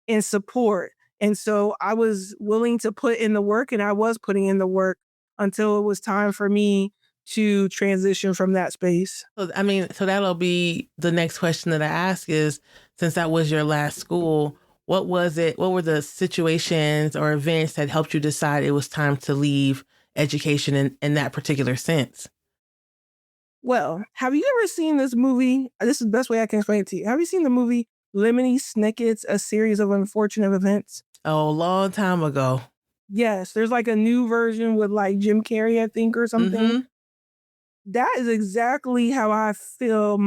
Speaker 1: And support. And so I was willing to put in the work, and I was putting in the work until it was time for me to transition from that space.
Speaker 2: So, I mean, so that'll be the next question that I ask is, since that was your last school, what was it? What were the situations or events that helped you decide it was time to leave education in that particular sense?
Speaker 1: Well, have you ever seen this movie? This is the best way I can explain it to you. Have you seen the movie Lemony Snicket's A Series of Unfortunate Events?
Speaker 2: Oh, a long time ago.
Speaker 1: Yes, there's like a new version with like Jim Carrey, I think, or something.
Speaker 2: Mm-hmm.
Speaker 1: That is exactly how I feel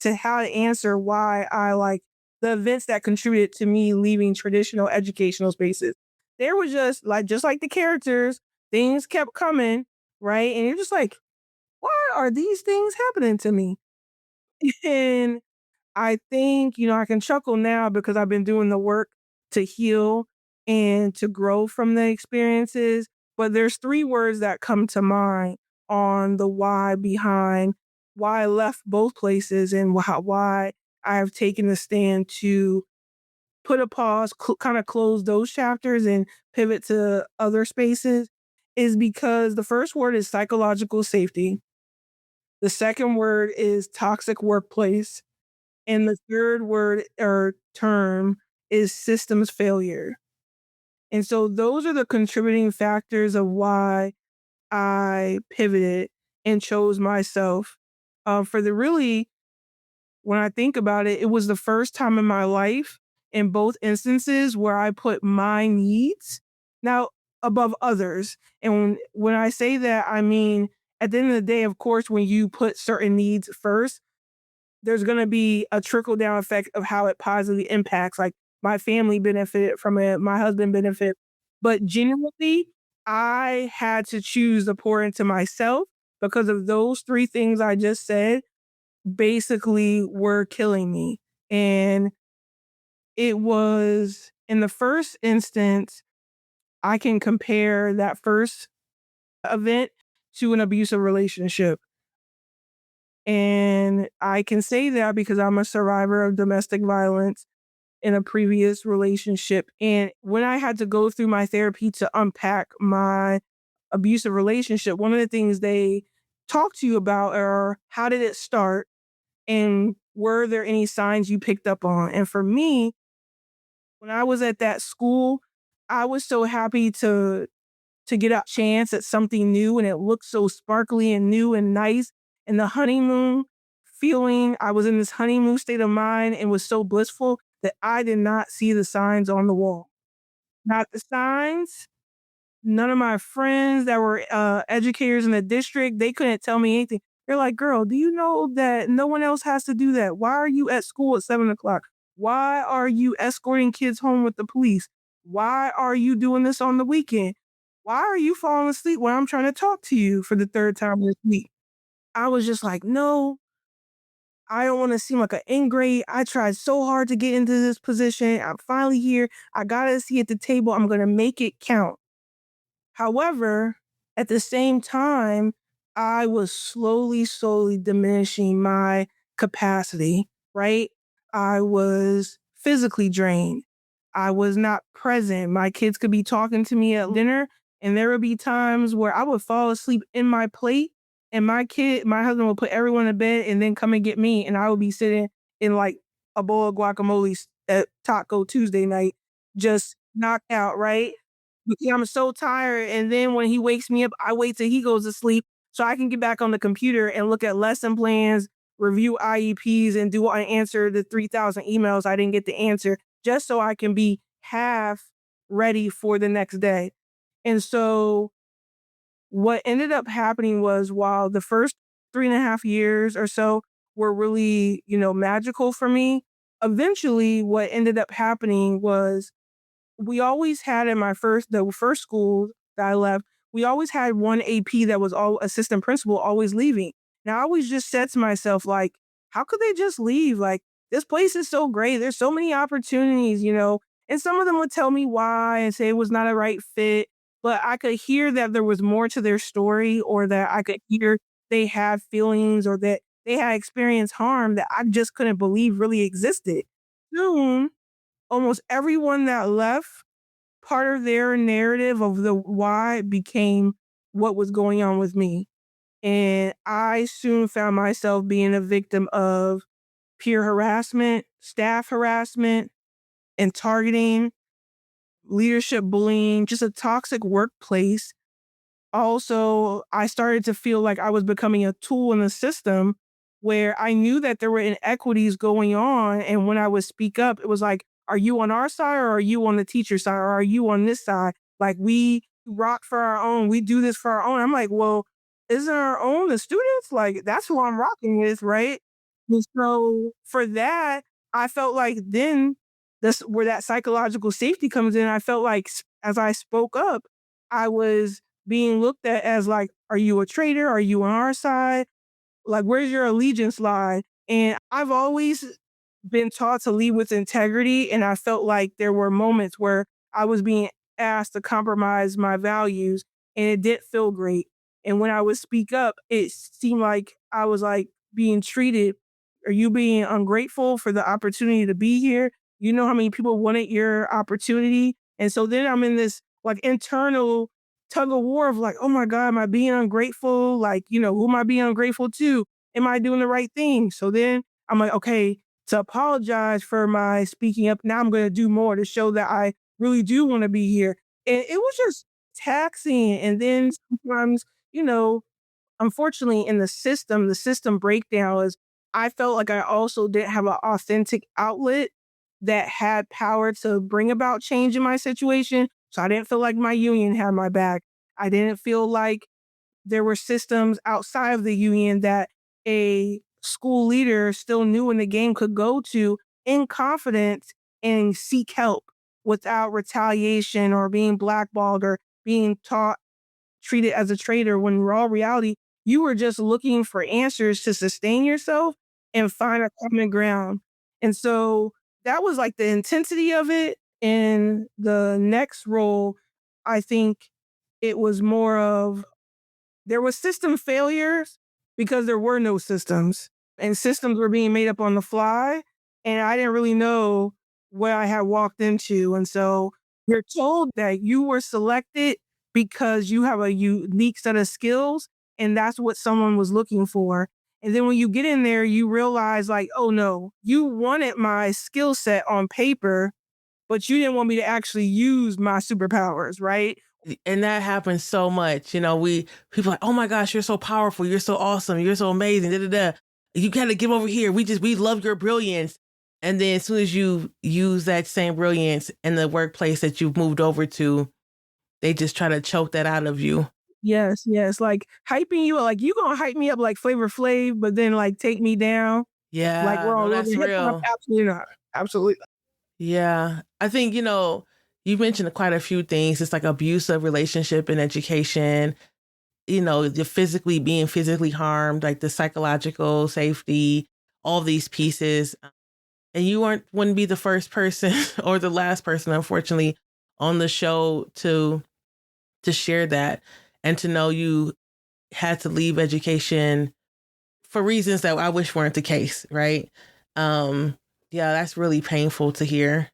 Speaker 1: to how to answer why I like the events that contributed to me leaving traditional educational spaces. They were just like the characters, things kept coming, right? And you're just like, why are these things happening to me? And I think, I can chuckle now because I've been doing the work to heal and to grow from the experiences. But there's 3 words that come to mind on the why behind why I left both places, and why I have taken a stand to put a pause, kind of close those chapters and pivot to other spaces, is because the first word is psychological safety. The second word is toxic workplace. And the third word or term is systems failure. And so those are the contributing factors of why I pivoted and chose myself. For the really, when I think about it, it was the first time in my life in both instances where I put my needs now above others. And when I say that, I mean, at the end of the day, of course, when you put certain needs first, there's going to be a trickle down effect of how it positively impacts. Like my family benefited from it, my husband benefited. But genuinely, I had to choose to pour into myself because of those 3 things I just said basically were killing me. And it was in the first instance, I can compare that first event to an abusive relationship. And I can say that because I'm a survivor of domestic violence in a previous relationship. And when I had to go through my therapy to unpack my abusive relationship, one of the things they talk to you about are how did it start, and were there any signs you picked up on? And for me, when I was at that school, I was so happy to get a chance at something new, and it looked so sparkly and new and nice. And the honeymoon feeling, I was in this honeymoon state of mind and was so blissful that I did not see the signs on the wall. Not the signs. None of my friends that were educators in the district, they couldn't tell me anything. They're like, girl, do you know that no one else has to do that? Why are you at school at 7 o'clock? Why are you escorting kids home with the police? Why are you doing this on the weekend? Why are you falling asleep when I'm trying to talk to you for the third time this week? I was just like, no, I don't want to seem like an ingrate. I tried so hard to get into this position. I'm finally here. I got a seat at the table. I'm going to make it count. However, at the same time, I was slowly diminishing my capacity, right? I was physically drained. I was not present. My kids could be talking to me at dinner, and there would be times where I would fall asleep in my plate, and my husband would put everyone to bed and then come and get me, and I would be sitting in like a bowl of guacamole at Taco Tuesday night, just knocked out, right? Because I'm so tired, and then when he wakes me up, I wait till he goes to sleep so I can get back on the computer and look at lesson plans, review IEPs, and do I answer the 3,000 emails I didn't get to answer just so I can be half ready for the next day. And so what ended up happening was while the first 3.5 years or so were really, magical for me, eventually what ended up happening was we always had in the first school that I left, we always had one AP that was all assistant principal always leaving. Now I always just said to myself, like, how could they just leave? Like, this place is so great. There's so many opportunities. And some of them would tell me why and say it was not a right fit. But I could hear that there was more to their story, or that I could hear they had feelings, or that they had experienced harm that I just couldn't believe really existed. Soon, almost everyone that left, part of their narrative of the why became what was going on with me. And I soon found myself being a victim of peer harassment, staff harassment, and targeting, leadership bullying, just a toxic workplace. Also, I started to feel like I was becoming a tool in the system where I knew that there were inequities going on. And when I would speak up, it was like, are you on our side, or are you on the teacher side, or are you on this side? Like, we rock for our own. We do this for our own. I'm like, well, isn't our own the students? Like, that's who I'm rocking with, right? And so for that, I felt like then that's where that psychological safety comes in. I felt like as I spoke up, I was being looked at as like, are you a traitor? Are you on our side? Like, where's your allegiance lie? And I've always been taught to lead with integrity. And I felt like there were moments where I was being asked to compromise my values, and it didn't feel great. And when I would speak up, it seemed like I was like being treated. Are you being ungrateful for the opportunity to be here? You know how many people wanted your opportunity? And so then I'm in this like internal tug of war of like, oh my God, am I being ungrateful? Like, who am I being ungrateful to? Am I doing the right thing? So then I'm like, okay, to apologize for my speaking up, now I'm going to do more to show that I really do want to be here. And it was just taxing. And then sometimes, you know, unfortunately in the system breakdown is I felt like I also didn't have an authentic outlet that had power to bring about change in my situation. So I didn't feel like my union had my back. I didn't feel like there were systems outside of the union that a school leader still new in the game could go to in confidence and seek help without retaliation or being blackballed or being taught treated as a traitor, when in raw reality, you were just looking for answers to sustain yourself and find a common ground. And so that was like the intensity of it. In the next role, I think it was more of there was system failures because there were no systems, and systems were being made up on the fly, and I didn't really know what I had walked into. And so you're told that you were selected because you have a unique set of skills, and that's what someone was looking for. And then when you get in there, you realize like, oh no, you wanted my skill set on paper, but you didn't want me to actually use my superpowers, right?
Speaker 2: And that happens so much. People are like, oh my gosh, you're so powerful. You're so awesome. You're so amazing. Da, da, da. You got to get over here. We love your brilliance. And then as soon as you use that same brilliance in the workplace that you've moved over to, they just try to choke that out of you.
Speaker 1: Yes, yes. Like hyping you up, like you gonna hype me up like Flavor Flav, but then like take me down like
Speaker 2: Yeah,
Speaker 1: we're
Speaker 2: no,
Speaker 1: all over
Speaker 2: that's
Speaker 1: hip hop.
Speaker 2: real.
Speaker 1: Absolutely not. Absolutely not.
Speaker 2: Yeah. I think, you mentioned quite a few things. It's like abusive relationship and education, the being physically harmed, like the psychological safety, all these pieces. And you wouldn't be the first person or the last person, unfortunately, on the show to share that and to know you had to leave education for reasons that I wish weren't the case, right? Yeah, that's really painful to hear.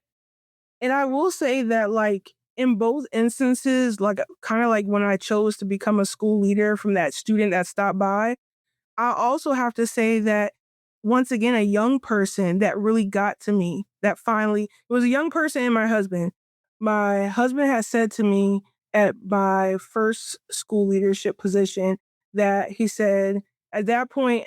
Speaker 1: And I will say that like in both instances, like kind of like when I chose to become a school leader from that student that stopped by, I also have to say that once again, a young person that really got to me, that finally, it was a young person and my husband. My husband has said to me at my first school leadership position that he said, at that point,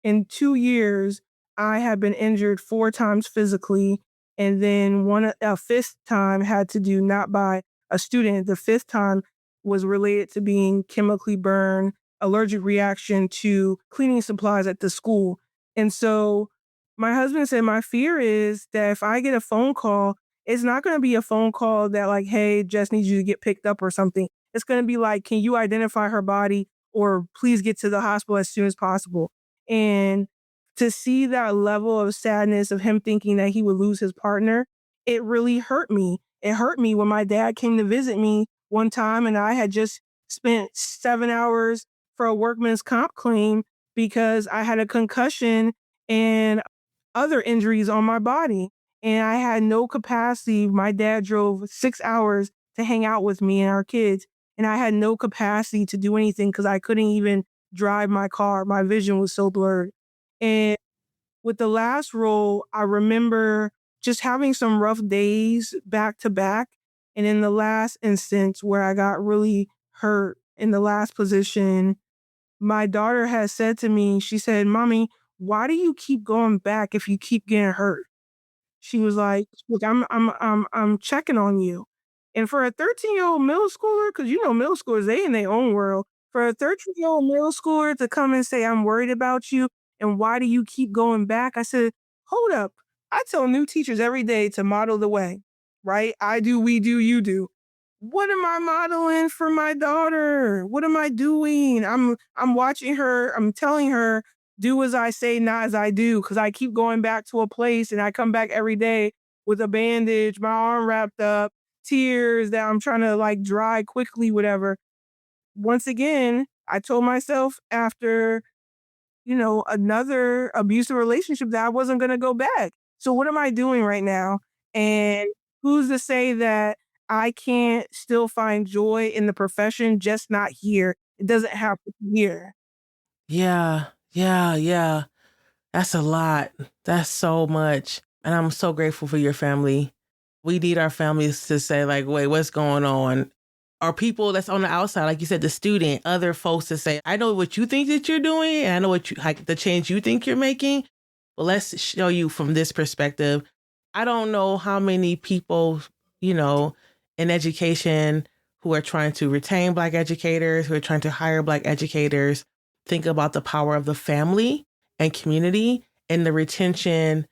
Speaker 1: in 2 years, I had been injured 4 times physically, and then a fifth time had to do not by a student. The fifth time was related to being chemically burned, allergic reaction to cleaning supplies at the school. And so my husband said, my fear is that if I get a phone call, it's not going to be a phone call that like, hey, Jess needs you to get picked up or something. It's going to be like, can you identify her body or please get to the hospital as soon as possible? And to see that level of sadness of him thinking that he would lose his partner, it really hurt me. It hurt me when my dad came to visit me one time and I had just spent 7 hours for a workman's comp claim because I had a concussion and other injuries on my body. And I had no capacity. My dad drove 6 hours to hang out with me and our kids. And I had no capacity to do anything because I couldn't even drive my car. My vision was so blurred. And with the last role, I remember just having some rough days back to back. And in the last instance where I got really hurt in the last position, my daughter has said to me, she said, Mommy, why do you keep going back if you keep getting hurt? She was like, "Look, I'm checking on you." And for a 13-year-old middle schooler, because middle schoolers, they in their own world. For a 13-year-old middle schooler to come and say, "I'm worried about you," and why do you keep going back? I said, "Hold up." I tell new teachers every day to model the way, right? I do, we do, you do. What am I modeling for my daughter? What am I doing? I'm watching her, I'm telling her do as I say, not as I do, because I keep going back to a place and I come back every day with a bandage, my arm wrapped up, tears that I'm trying to like dry quickly, whatever. Once again, I told myself after, another abusive relationship that I wasn't going to go back. So what am I doing right now? And who's to say that I can't still find joy in the profession, just not here? It doesn't have to be here.
Speaker 2: Yeah, yeah, yeah. That's a lot. That's so much. And I'm so grateful for your family. We need our families to say, like, wait, what's going on? Or people that's on the outside, like you said, the student, other folks to say, I know what you think that you're doing, and I know like the change you think you're making, but let's show you from this perspective. I don't know how many people, you know, in education who are trying to retain Black educators, who are trying to hire Black educators, think about the power of the family and community and the retention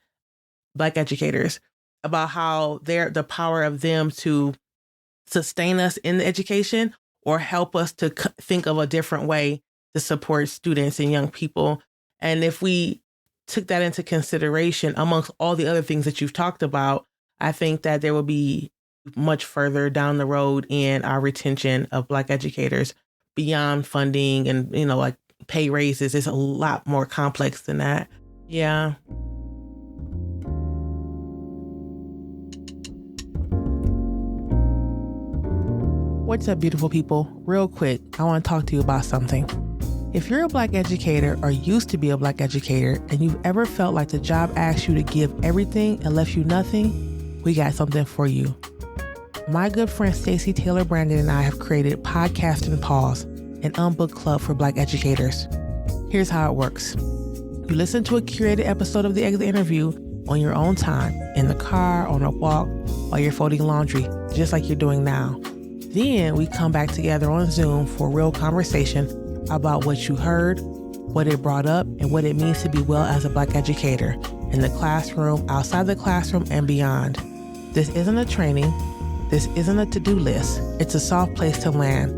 Speaker 2: Black educators, about how they're the power of them to sustain us in the education or help us to think of a different way to support students and young people. And if we took that into consideration amongst all the other things that you've talked about, I think that there will be much further down the road in our retention of Black educators beyond funding and, like pay raises. It's a lot more complex than that. Yeah. What's up, beautiful people? Real quick, I want to talk to you about something. If you're a Black educator or used to be a Black educator and you've ever felt like the job asked you to give everything and left you nothing, we got something for you. My good friend Stacey Taylor Brandon and I have created Podcast and Pause, an unbooked club for Black educators. Here's how it works. You listen to a curated episode of the Exit Interview on your own time, in the car, on a walk, while you're folding laundry, just like you're doing now. Then we come back together on Zoom for a real conversation about what you heard, what it brought up, and what it means to be well as a Black educator, in the classroom, outside the classroom, and beyond. This isn't a training. This isn't a to-do list. It's a soft place to land,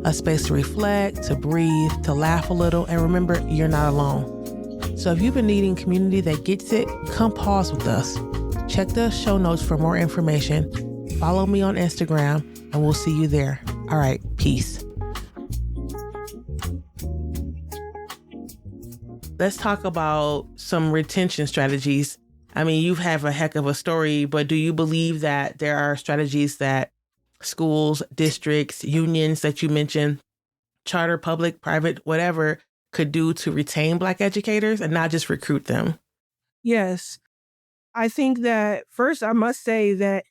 Speaker 2: a space to reflect, to breathe, to laugh a little, and remember, you're not alone. So if you've been needing community that gets it, come pause with us. Check the show notes for more information. Follow me on Instagram, and we'll see you there. All right, peace. Let's talk about some retention strategies. I mean, you have a heck of a story, but do you believe that there are strategies that schools, districts, unions that you mentioned, charter, public, private, whatever, could do to retain Black educators and not just recruit them?
Speaker 1: Yes. I think that first I must say that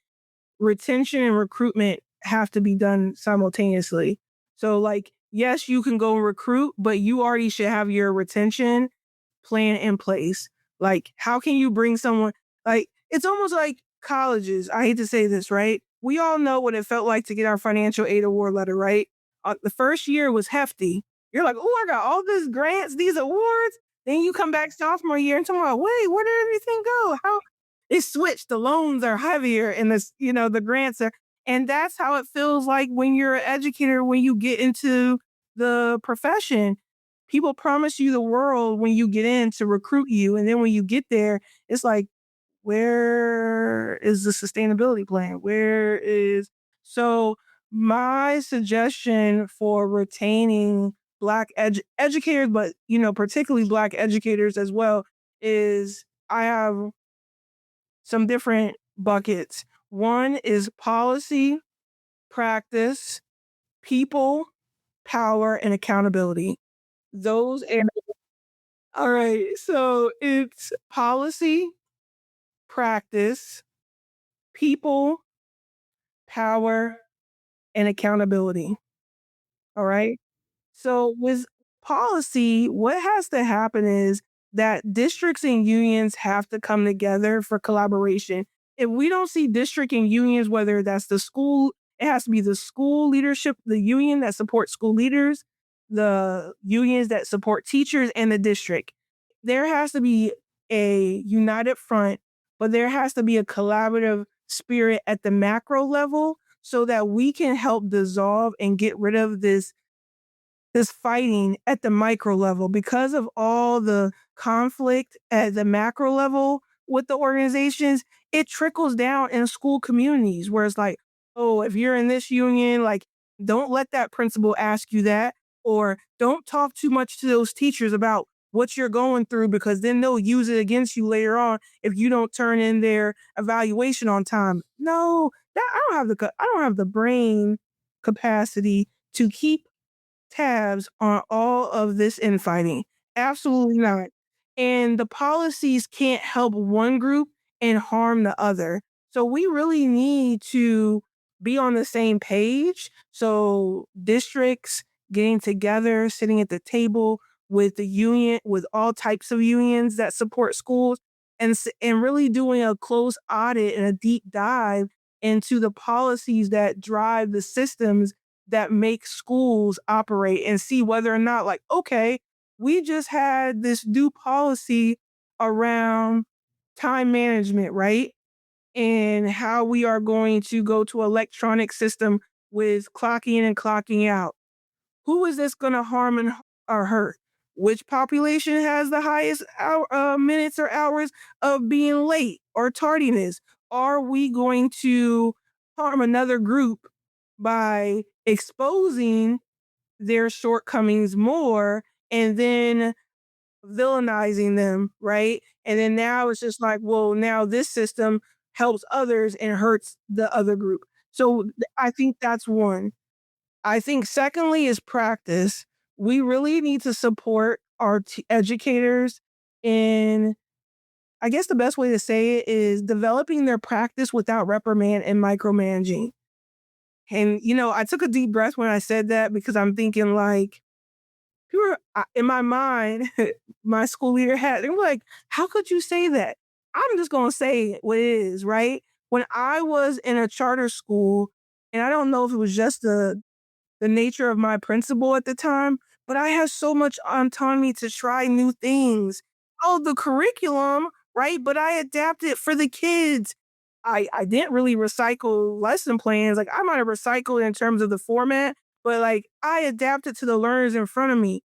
Speaker 1: retention and recruitment have to be done simultaneously. So like, yes, you can go recruit, but you already should have your retention plan in place. Like, how can you bring someone, like, it's almost like colleges. I hate to say this, right? We all know what it felt like to get our financial aid award letter, right? The first year was hefty. You're like, oh, I got all these grants, these awards. Then you come back sophomore year and tomorrow, wait, where did everything go? How it switched? The loans are heavier and the grants are, and that's how it feels like when you're an educator, when you get into the profession. People promise you the world when you get in to recruit you. And then when you get there, it's like, where is the sustainability plan? So my suggestion for retaining Black educators, but, particularly Black educators as well, is I have some different buckets. One is policy, practice, people, power, and accountability. Those and all right. So it's policy, practice, people, power, and accountability. All right. So with policy, what has to happen is that districts and unions have to come together for collaboration. If we don't see district and unions, whether that's the school, it has to be the school leadership, the union that supports school leaders, the unions that support teachers, and the district. There has to be a united front, but there has to be a collaborative spirit at the macro level so that we can help dissolve and get rid of this fighting at the micro level. Because of all the conflict at the macro level with the organizations, it trickles down in school communities where it's like, oh, if you're in this union, like, don't let that principal ask you that, or don't talk too much to those teachers about what you're going through, because then they'll use it against you later on if you don't turn in their evaluation on time. No, that I don't have the brain capacity to keep tabs on all of this infighting. Absolutely not. And the policies can't help one group and harm the other. So we really need to be on the same page. So districts getting together, sitting at the table with the union, with all types of unions that support schools, and really doing a close audit and a deep dive into the policies that drive the systems that make schools operate, and see whether or not, like, okay, we just had this new policy around time management, right? And how we are going to go to electronic system with clocking in and clocking out. Who is this going to harm or hurt? Which population has the highest minutes or hours of being late or tardiness? Are we going to harm another group by exposing their shortcomings more and then villainizing them, right? And then now it's just like, well, now this system helps others and hurts the other group. So I think that's one. I think secondly is practice. We really need to support our educators in I guess the best way to say it is developing their practice without reprimand and micromanaging. And, I took a deep breath when I said that because I'm thinking like, in my mind, my school leader they were like, how could you say that? I'm just going to say what it is, right? When I was in a charter school, and I don't know if it was just the nature of my principal at the time, but I had so much autonomy to try new things. Oh, the curriculum, right? But I adapted for the kids. I didn't really recycle lesson plans. Like I might have recycled in terms of the format, but like I adapted to the learners in front of me.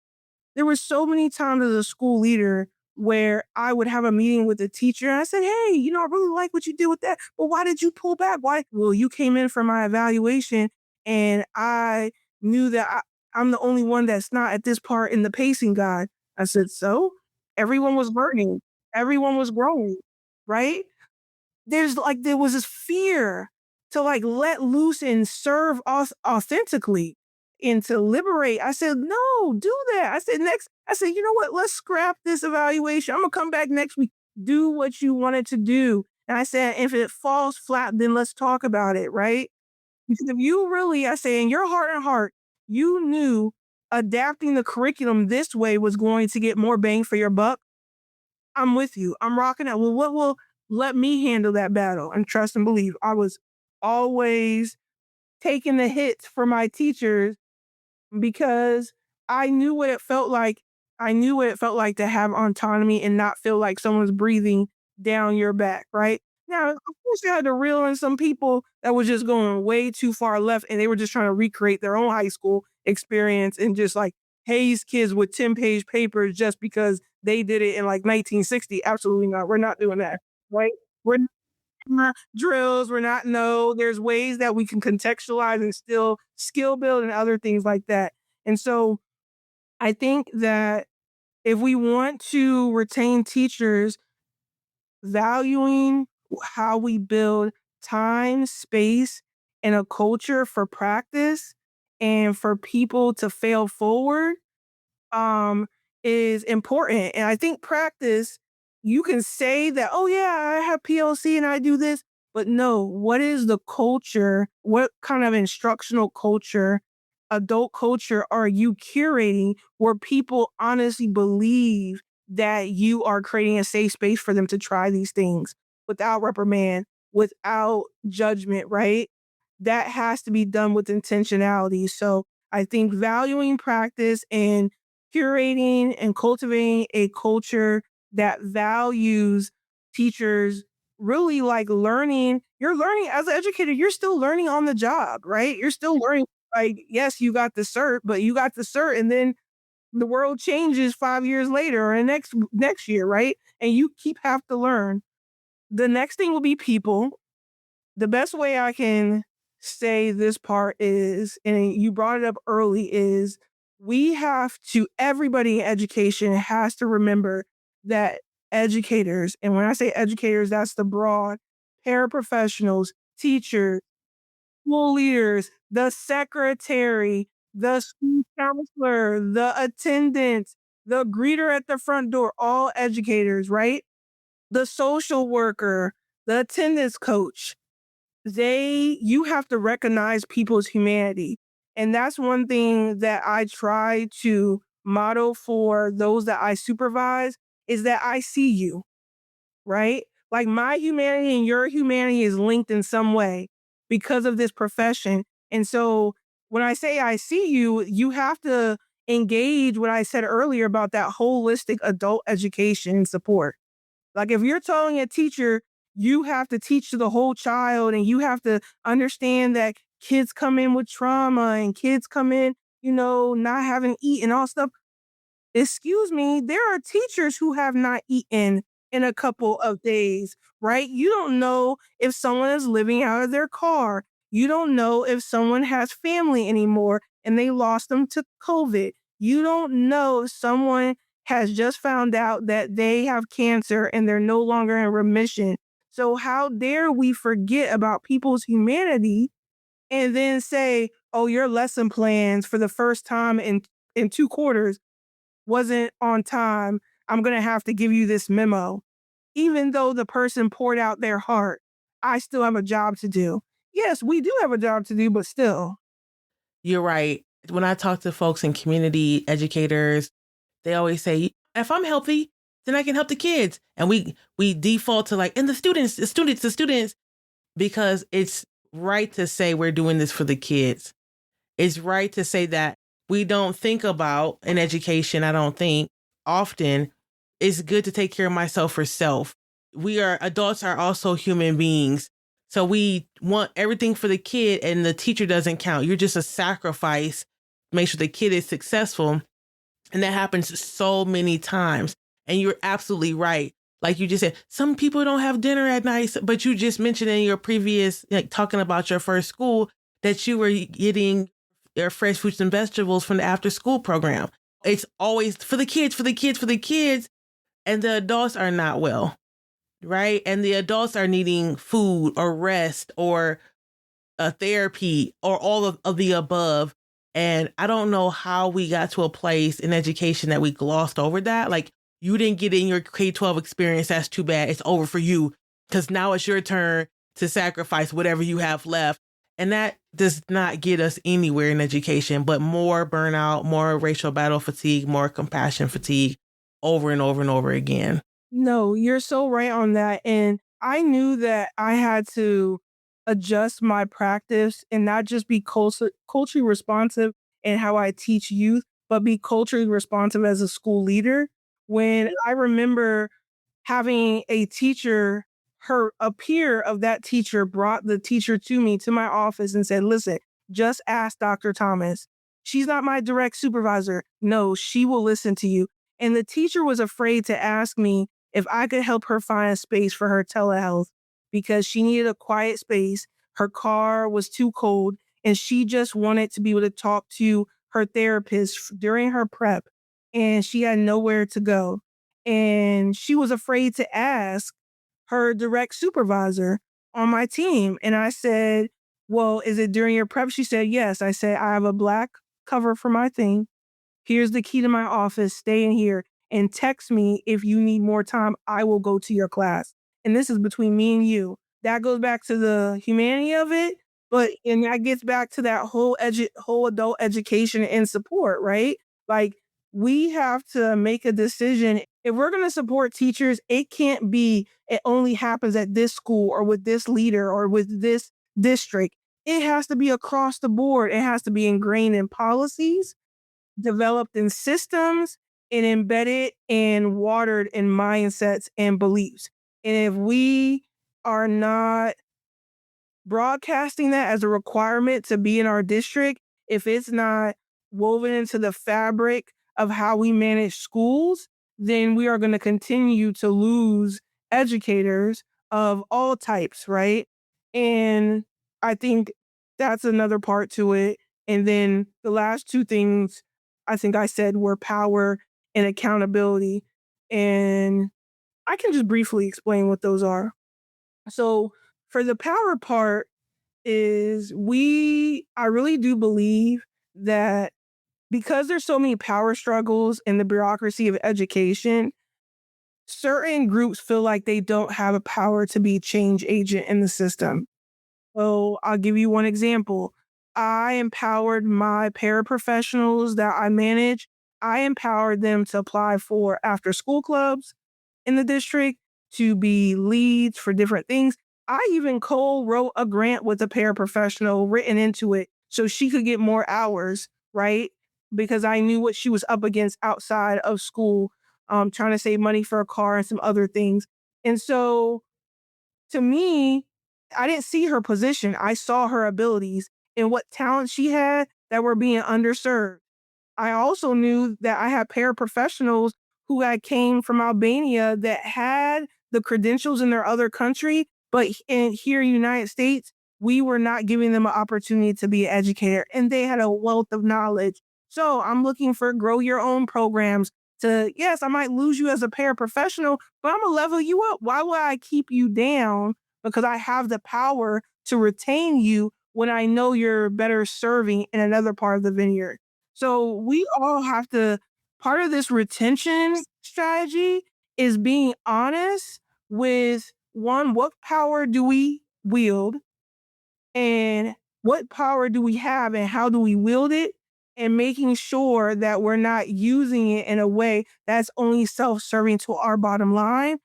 Speaker 1: There were so many times as a school leader where I would have a meeting with the teacher and I said, hey, I really like what you did with that. But why did you pull back? Why? Well, you came in for my evaluation and I knew that I'm the only one that's not at this part in the pacing guide. I said, so everyone was learning, everyone was growing, right? There was this fear to like let loose and serve us authentically and to liberate. I said, no, do that. I said, you know what? Let's scrap this evaluation. I'm gonna come back next week. Do what you wanted to do. And I said, if it falls flat, then let's talk about it, right? Because if you really, I say, in your heart and heart, you knew adapting the curriculum this way was going to get more bang for your buck, I'm with you. I'm rocking out. Well, what will let me handle that battle? And trust and believe. I was always taking the hits for my teachers because I knew what it felt like. I knew what it felt like to have autonomy and not feel like someone's breathing down your back, right? Now, of course, I had to reel in some people that was just going way too far left and they were just trying to recreate their own high school experience and just like haze kids with 10-page papers just because they did it in like 1960. Absolutely not. We're not doing that, right? We're not drills. We're not, no, there's ways that we can contextualize and still skill build and other things like that. And so I think that if we want to retain teachers, valuing how we build time, space, and a culture for practice and for people to fail forward um, is important. And I think practice, you can say that, oh, yeah, I have PLC and I do this. But no, what is the culture? What kind of instructional culture, adult culture are you curating where people honestly believe that you are creating a safe space for them to try these things without reprimand, without judgment, right? That has to be done with intentionality. So I think valuing practice and curating and cultivating a culture that values teachers really like learning. You're learning as an educator, you're still learning on the job, right? You're still learning. Like, yes, you got the cert, but you got the cert, and then the world changes 5 years later or next year, right? And you keep have to learn. The next thing will be people. The best way I can say this part is, and you brought it up early, is everybody in education has to remember that educators, and when I say educators, that's the broad paraprofessionals, teachers, school leaders, the secretary, the school counselor, the attendant, the greeter at the front door, all educators, right? The social worker, the attendance coach, you have to recognize people's humanity. And that's one thing that I try to model for those that I supervise is that I see you, right? Like my humanity and your humanity is linked in some way because of this profession. And so when I say I see you, you have to engage what I said earlier about that holistic adult education and support. Like if you're telling a teacher you have to teach to the whole child and you have to understand that kids come in with trauma and kids come in, not having eaten all stuff. Excuse me, there are teachers who have not eaten in a couple of days, right? You don't know if someone is living out of their car. You don't know if someone has family anymore and they lost them to COVID. You don't know if someone has just found out that they have cancer and they're no longer in remission. So how dare we forget about people's humanity and then say, "Oh, your lesson plans for the first time in 2 quarters wasn't on time. I'm going to have to give you this memo." even though the person poured out their heart, I still have a job to do. Yes, we do have a job to do, but still.
Speaker 2: You're right. When I talk to folks in community educators, they always say, if I'm healthy, then I can help the kids. And we default to like, and the students, because it's right to say we're doing this for the kids. It's right to say that. We don't think about in education, I don't think often it's good to take care of myself for self. Adults are also human beings. So we want everything for the kid and the teacher doesn't count. You're just a sacrifice. Make sure the kid is successful. And that happens so many times. And you're absolutely right. Like you just said, some people don't have dinner at night, but you just mentioned in your previous, like talking about your first school, that you were getting your fresh fruits and vegetables from the after school program. It's always for the kids, for the kids, for the kids. And the adults are not well, right? And the adults are needing food or rest or a therapy or all of the above. And I don't know how we got to a place in education that we glossed over that. Like, you didn't get in your K-12 experience. That's too bad. It's over for you because now it's your turn to sacrifice whatever you have left. And that does not get us anywhere in education, but more burnout, more racial battle fatigue, more compassion fatigue over and over and over again.
Speaker 1: No, you're so right on that. And I knew that I had to adjust my practice and not just be culturally responsive in how I teach youth, but be culturally responsive as a school leader. When I remember having a teacher, a peer of that teacher brought the teacher to me to my office and said, listen, just ask Dr. Thomas. She's not my direct supervisor. No, she will listen to you. And the teacher was afraid to ask me if I could help her find a space for her telehealth because she needed a quiet space. Her car was too cold and she just wanted to be able to talk to her therapist during her prep and she had nowhere to go. And she was afraid to ask her direct supervisor on my team. And I said, well, is it during your prep? She said, yes. I said, I have a black cover for my thing. Here's the key to my office. Stay in here and text me if you need more time. I will go to your class. And this is between me and you. That goes back to the humanity of it, and that gets back to that whole adult education and support, right? Like we have to make a decision. If we're going to support teachers, it can't be it only happens at this school or with this leader or with this district. It has to be across the board. It has to be ingrained in policies, developed in systems, and embedded and watered in mindsets and beliefs. And if we are not broadcasting that as a requirement to be in our district, if it's not woven into the fabric of how we manage schools, then we are going to continue to lose educators of all types, right? And I think that's another part to it. And then the last two things I think I said were power and accountability. And I can just briefly explain what those are. So for the power part is I really do believe that because there's so many power struggles in the bureaucracy of education, certain groups feel like they don't have a power to be change agent in the system. So I'll give you one example. I empowered my paraprofessionals that I manage. I empowered them to apply for after school clubs in the district, to be leads for different things. I even co-wrote a grant with a paraprofessional written into it so she could get more hours, right? Because I knew what she was up against outside of school, trying to save money for a car and some other things. And so to me, I didn't see her position. I saw her abilities and what talent she had that were being underserved. I also knew that I had paraprofessionals who had came from Albania that had the credentials in their other country, but here in the United States, we were not giving them an opportunity to be an educator, and they had a wealth of knowledge. So I'm looking for grow your own programs to, yes, I might lose you as a paraprofessional, but I'm gonna level you up. Why would I keep you down? Because I have the power to retain you when I know you're better serving in another part of the vineyard. So we all have to, part of this retention strategy is being honest with one, what power do we wield? And what power do we have and how do we wield it? And making sure that we're not using it in a way that's only self serving to our bottom line.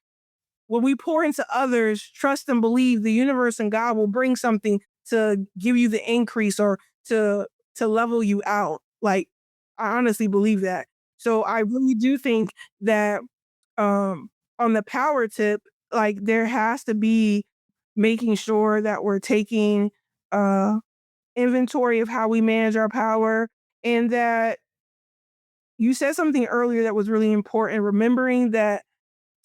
Speaker 1: When we pour into others, trust and believe the universe and God will bring something to give you the increase or to level you out. Like, I honestly believe that. So I really do think that um on the power tip, like there has to be making sure that we're taking uh inventory of how we manage our power, and that you said something earlier that was really important, remembering that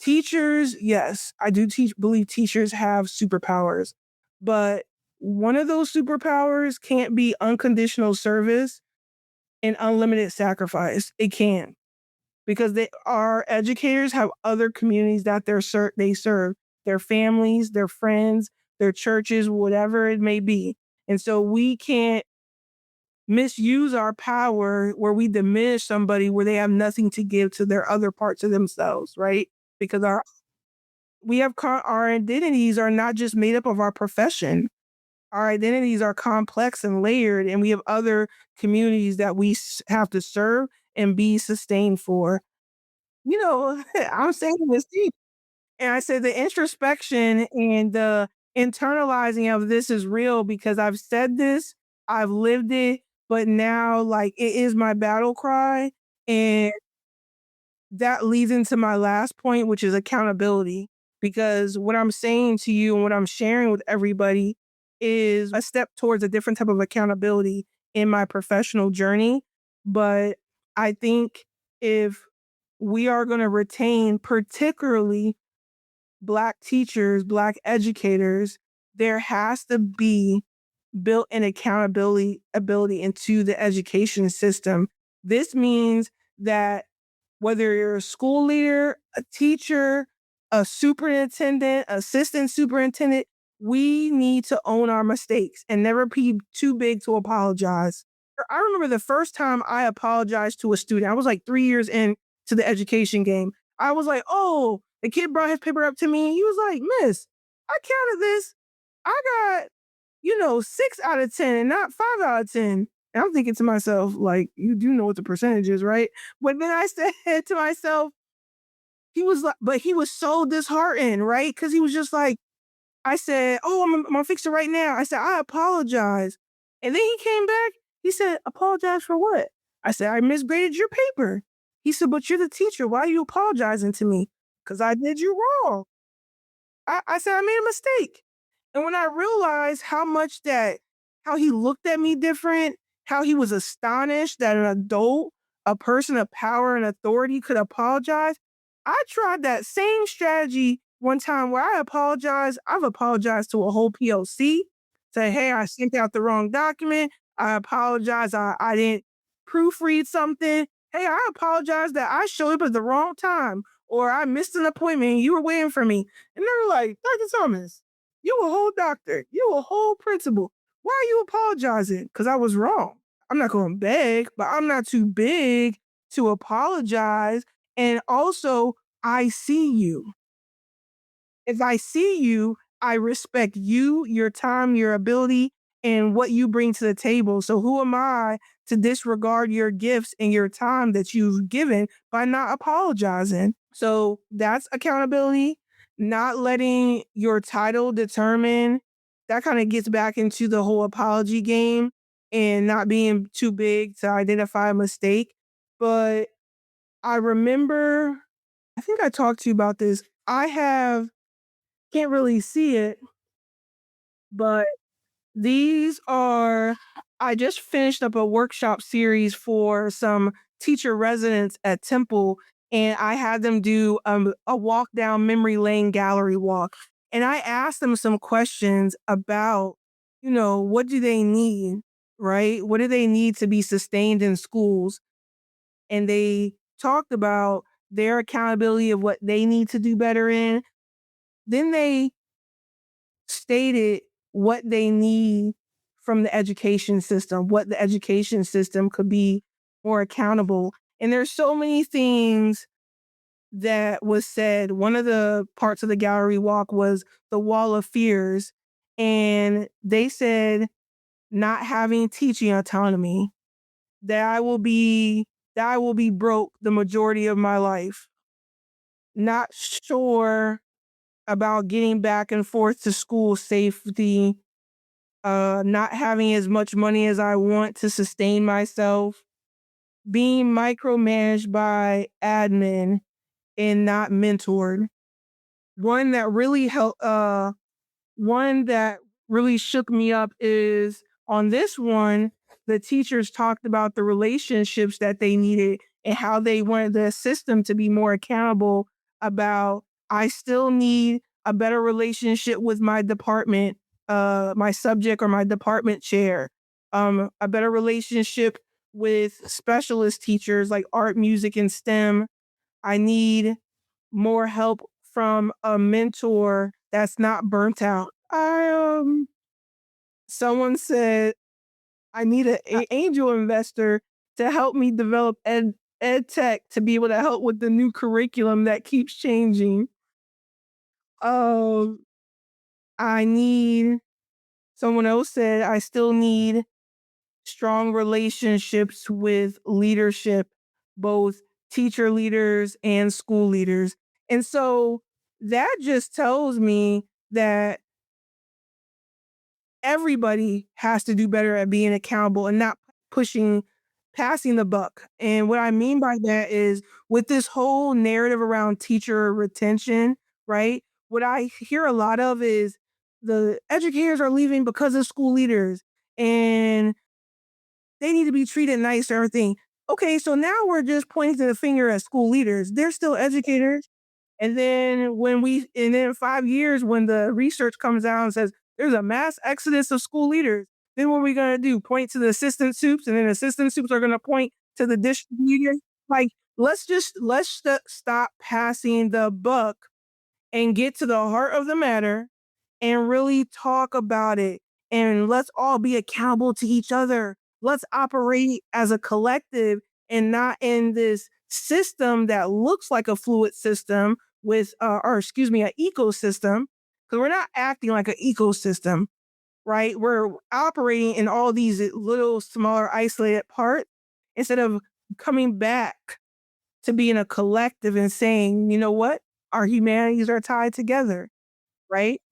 Speaker 1: teachers, yes, I do believe teachers have superpowers, but one of those superpowers can't be unconditional service and unlimited sacrifice. It can't, because our educators have other communities that they serve, their families, their friends, their churches, whatever it may be. And so we can't misuse our power where we diminish somebody where they have nothing to give to their other parts of themselves, right? Because our identities are not just made up of our profession. Our identities are complex and layered, and we have other communities that we have to serve and be sustained for. I'm saying this deep. And I said the introspection and the internalizing of this is real because I've said this, I've lived it, but now like it is my battle cry. And that leads into my last point, which is accountability. Because what I'm saying to you and what I'm sharing with everybody is a step towards a different type of accountability in my professional journey. But I think if we are going to retain, particularly Black teachers, Black educators, there has to be built in accountability ability into the education system. This means that whether you're a school leader, a teacher, a superintendent, assistant superintendent, we need to own our mistakes and never be too big to apologize. I remember the first time I apologized to a student. I was like 3 years in to the education game. I was like, oh, the kid brought his paper up to me and he was like, Miss, I counted this. I got 6 out of 10 and not 5 out of 10. And I'm thinking to myself, like, you do know what the percentage is, right? But then I said to myself, he was like, but he was so disheartened, right? Because he was just like, I said, oh, I'm gonna fix it right now. I said, I apologize. And then he came back. He said, apologize for what? I said, I misgraded your paper. He said, but you're the teacher. Why are you apologizing to me? Because I did you wrong. I said, I made a mistake. And when I realized how he looked at me different, how he was astonished that an adult, a person of power and authority could apologize, I tried that same strategy one time where I apologized. I've apologized to a whole POC, say, hey, I sent out the wrong document. I apologize. I didn't proofread something. Hey, I apologize that I showed up at the wrong time or I missed an appointment and you were waiting for me. And they were like, Dr. Thomas, you a whole doctor. You a whole principal. Why are you apologizing? Because I was wrong. I'm not going to beg, but I'm not too big to apologize. And also, I see you. If I see you, I respect you, your time, your ability, and what you bring to the table. So who am I to disregard your gifts and your time that you've given by not apologizing? So that's accountability, not letting your title determine. That kind of gets back into the whole apology game and not being too big to identify a mistake. But I remember, I think I talked to you about this. Can't really see it, but these are, I just finished up a workshop series for some teacher residents at Temple, and I had them do a walk down memory lane gallery walk. And I asked them some questions about, what do they need, right? What do they need to be sustained in schools? And they talked about their accountability of what they need to do better in. Then they stated what they need from the education system, what the education system could be more accountable. And there's so many things that was said. One of the parts of the gallery walk was the wall of fears. And they said not having teaching autonomy, that I will be broke the majority of my life. Not sure about getting back and forth to school safety, not having as much money as I want to sustain myself, being micromanaged by admin and not mentored. One that really helped, one that really shook me up is on this one, the teachers talked about the relationships that they needed and how they wanted the system to be more accountable about, I still need a better relationship with my department, my subject or my department chair, a better relationship with specialist teachers like art, music, and STEM. I need more help from a mentor that's not burnt out. Someone said I need an angel investor to help me develop ed tech to be able to help with the new curriculum that keeps changing. Um, I need Someone else said I still need strong relationships with leadership, both teacher leaders and school leaders. And so that just tells me that everybody has to do better at being accountable and not pushing, passing the buck. And what I mean by that is with this whole narrative around teacher retention, right? What I hear a lot of is the educators are leaving because of school leaders and they need to be treated nice or everything. Okay, so now we're just pointing the finger at school leaders. They're still educators. And then in 5 years, when the research comes out and says there's a mass exodus of school leaders, then what are we gonna do? Point to the assistant soups, and then assistant soups are gonna point to the distributor. Like, stop passing the buck and get to the heart of the matter and really talk about it. And let's all be accountable to each other. Let's operate as a collective and not in this system that looks like a fluid system with, or excuse me, an ecosystem, because we're not acting like an ecosystem, right? We're operating in all these little, smaller, isolated parts instead of coming back to being a collective and saying, you know what? Our humanities are tied together, right?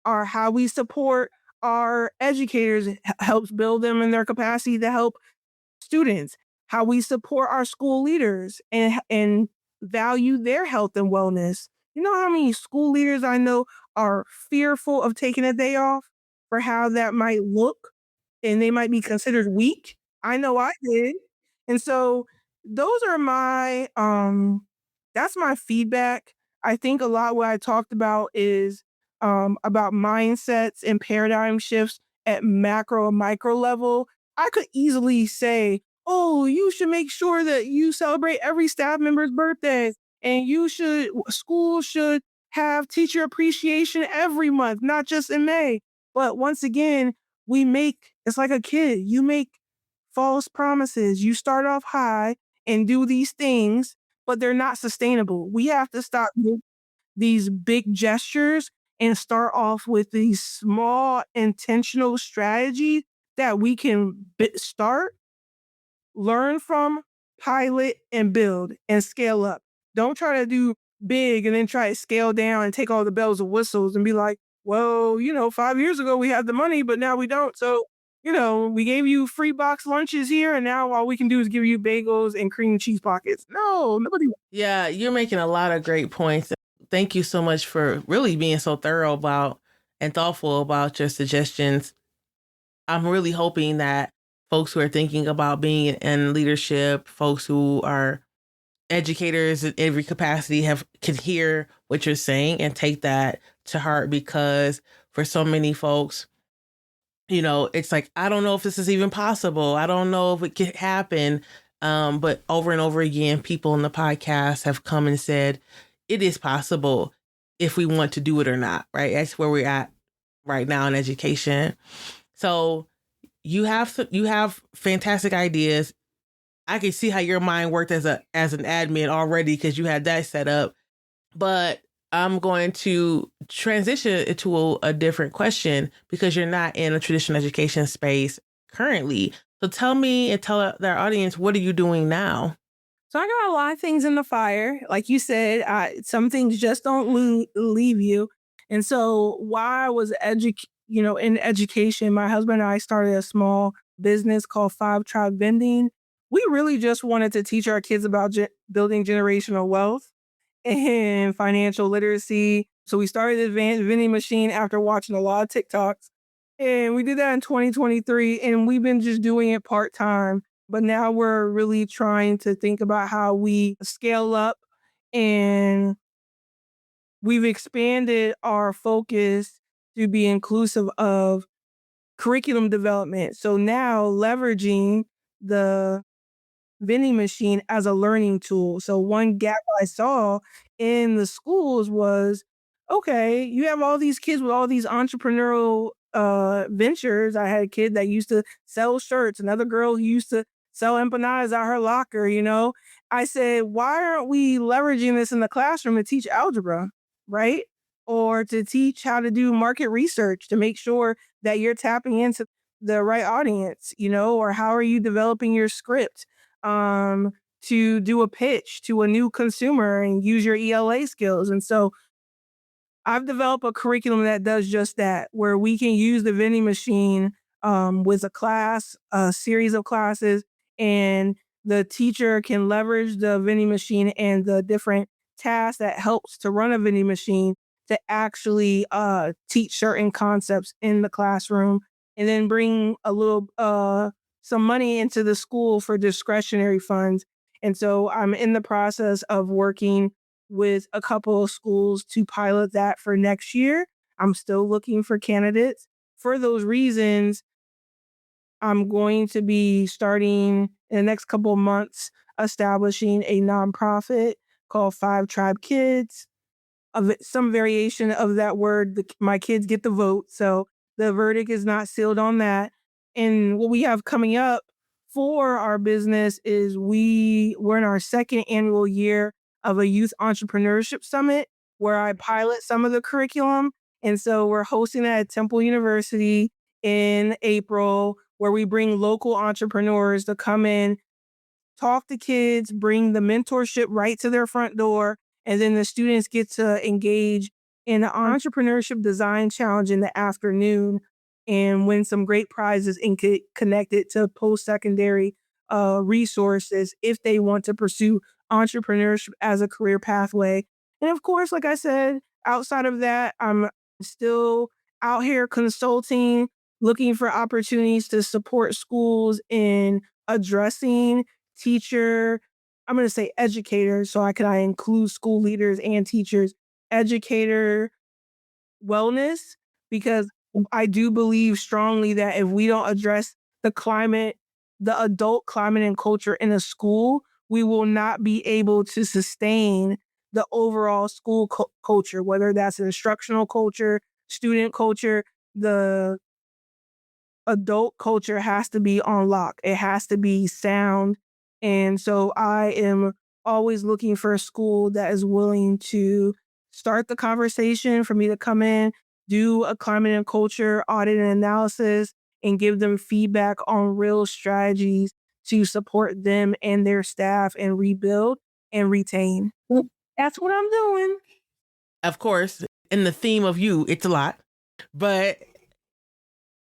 Speaker 1: Our how we support our educators helps build them in their capacity to help students. How we support our school leaders and value their health and wellness. You know how many school leaders I know are fearful of taking a day off for how that might look and they might be considered weak. I know I did. And so those are my that's my feedback. I think a lot what I talked about is about mindsets and paradigm shifts at macro and micro level. I could easily say, "Oh, you should make sure that you celebrate every staff member's birthday and school should have teacher appreciation every month, not just in May." But once again, it's like a kid. You make false promises. You start off high and do these things, but they're not sustainable. We have to stop these big gestures and start off with these small intentional strategies that we can start, learn from, pilot, and build and scale up. Don't try to do big and then try to scale down and take all the bells and whistles and be like, well, 5 years ago we had the money, but now we don't. So, we gave you free box lunches here, and now all we can do is give you bagels and cream cheese pockets. No, nobody.
Speaker 2: Yeah, you're making a lot of great points. Thank you so much for really being so thorough about and thoughtful about your suggestions. I'm really hoping that folks who are thinking about being in leadership, folks who are educators in every capacity can hear what you're saying and take that to heart, because for so many folks, it's like, I don't know if this is even possible. I don't know if it can happen. But over and over again, people in the podcast have come and said it is possible if we want to do it or not, right? That's where we're at right now in education. So you have fantastic ideas. I can see how your mind worked as an admin already because you had that set up. But I'm going to transition it to a different question because you're not in a traditional education space currently. So tell me and tell our audience, what are you doing now?
Speaker 1: So I got a lot of things in the fire. Like you said, some things just don't leave you. And so while I was in education, my husband and I started a small business called Five Tribe Vending. We really just wanted to teach our kids about building generational wealth and financial literacy. So we started this vending machine after watching a lot of TikToks. And we did that in 2023. And we've been just doing it part time. But now we're really trying to think about how we scale up, and we've expanded our focus to be inclusive of curriculum development. So now leveraging the vending machine as a learning tool. So one gap I saw in the schools was, okay, you have all these kids with all these entrepreneurial ventures. I had a kid that used to sell shirts, another girl who used to sell empanadas at her locker, you know. I said, why aren't we leveraging this in the classroom to teach algebra, right? Or to teach how to do market research to make sure that you're tapping into the right audience, you know, or how are you developing your script? To do a pitch to a new consumer and use your ELA skills. And so I've developed a curriculum that does just that, where we can use the vending machine with a series of classes, and the teacher can leverage the vending machine and the different tasks that helps to run a vending machine to actually teach certain concepts in the classroom, and then bring a little some money into the school for discretionary funds. And so I'm in the process of working with a couple of schools to pilot that for next year. I'm still looking for candidates. For those reasons, I'm going to be starting in the next couple of months establishing a nonprofit called Five Tribe Kids, of some variation of that word. My kids get the vote, so the verdict is not sealed on that. And what we have coming up for our business is we're in our second annual year of a youth entrepreneurship summit where I pilot some of the curriculum. And so we're hosting that at Temple University in April, where we bring local entrepreneurs to come in, talk to kids, bring the mentorship right to their front door, and then the students get to engage in the entrepreneurship design challenge in the afternoon and win some great prizes and get connected to post-secondary resources if they want to pursue entrepreneurship as a career pathway. And of course, like I said, outside of that, I'm still out here consulting, looking for opportunities to support schools in addressing teacher, I'm going to say educators, so I include school leaders and teachers, educator wellness, because I do believe strongly that if we don't address the climate, the adult climate and culture in a school, we will not be able to sustain the overall school culture, whether that's instructional culture, student culture. The adult culture has to be on lock. It has to be sound. And so I am always looking for a school that is willing to start the conversation for me to come in, do a climate and culture audit and analysis, and give them feedback on real strategies to support them and their staff and rebuild and retain. That's what I'm doing.
Speaker 2: Of course, in the theme of you, it's a lot, but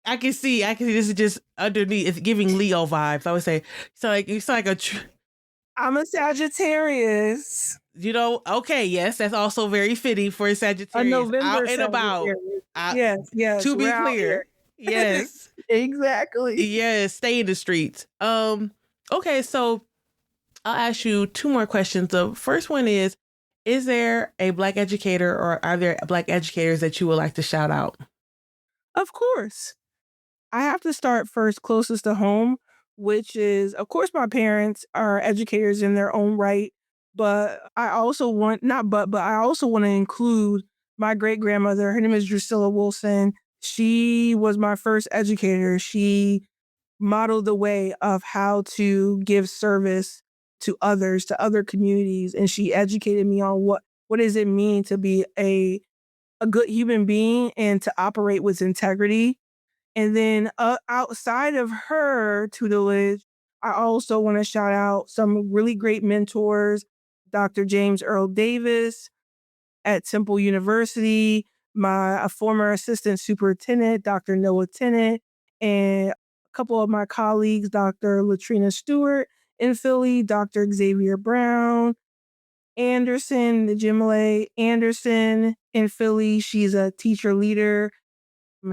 Speaker 2: I can see this is just underneath. It's giving Leo vibes. I would say, it's like
Speaker 1: I'm a Sagittarius.
Speaker 2: you know, okay, yes, that's also very fitting for a
Speaker 1: A
Speaker 2: Sagittarius
Speaker 1: November
Speaker 2: out and about.
Speaker 1: Sagittarius.
Speaker 2: Out,
Speaker 1: Yes, yes,
Speaker 2: to
Speaker 1: we're
Speaker 2: be
Speaker 1: out
Speaker 2: clear,
Speaker 1: here.
Speaker 2: yes,
Speaker 1: Exactly.
Speaker 2: yes, stay in the streets. Okay, so I'll ask you two more questions. The first one is there a Black educator or are there Black educators that you would like to shout out?
Speaker 1: Of course. I have to start first closest to home, which is, of course, my parents are educators in their own right. But I also want, not but I also want to include my great grandmother. Her name is Drusilla Wilson. She was my first educator. She modeled the way of how to give service to others, to other communities. And she educated me on what does it mean to be a good human being and to operate with integrity. And then outside of her tutelage, I also want to shout out some really great mentors, Dr. James Earl Davis at Temple University, my a former assistant superintendent, Dr. Noah Tennant, and a couple of my colleagues, Dr. Latrina Stewart in Philly, Dr. Xavier Brown, Anderson, Jimele Anderson in Philly. She's a teacher leader,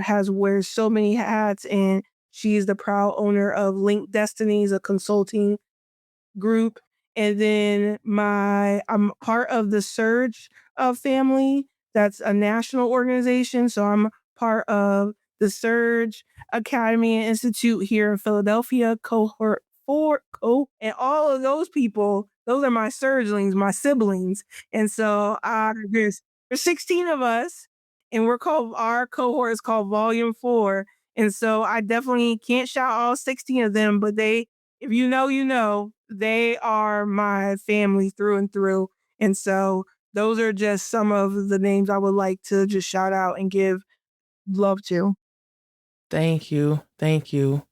Speaker 1: has wears so many hats, and she is the proud owner of Link Destinies, a consulting group. And then I'm part of the Surge family. That's a national organization. So I'm part of the Surge Academy and Institute here in Philadelphia, cohort 4, and all of those people, those are my surgelings, my siblings. And so there's 16 of us, and our cohort is called Volume 4. And so I definitely can't shout all 16 of them, but if you know, you know, they are my family through and through. And so those are just some of the names I would like to just shout out and give love to.
Speaker 2: Thank you. Thank you.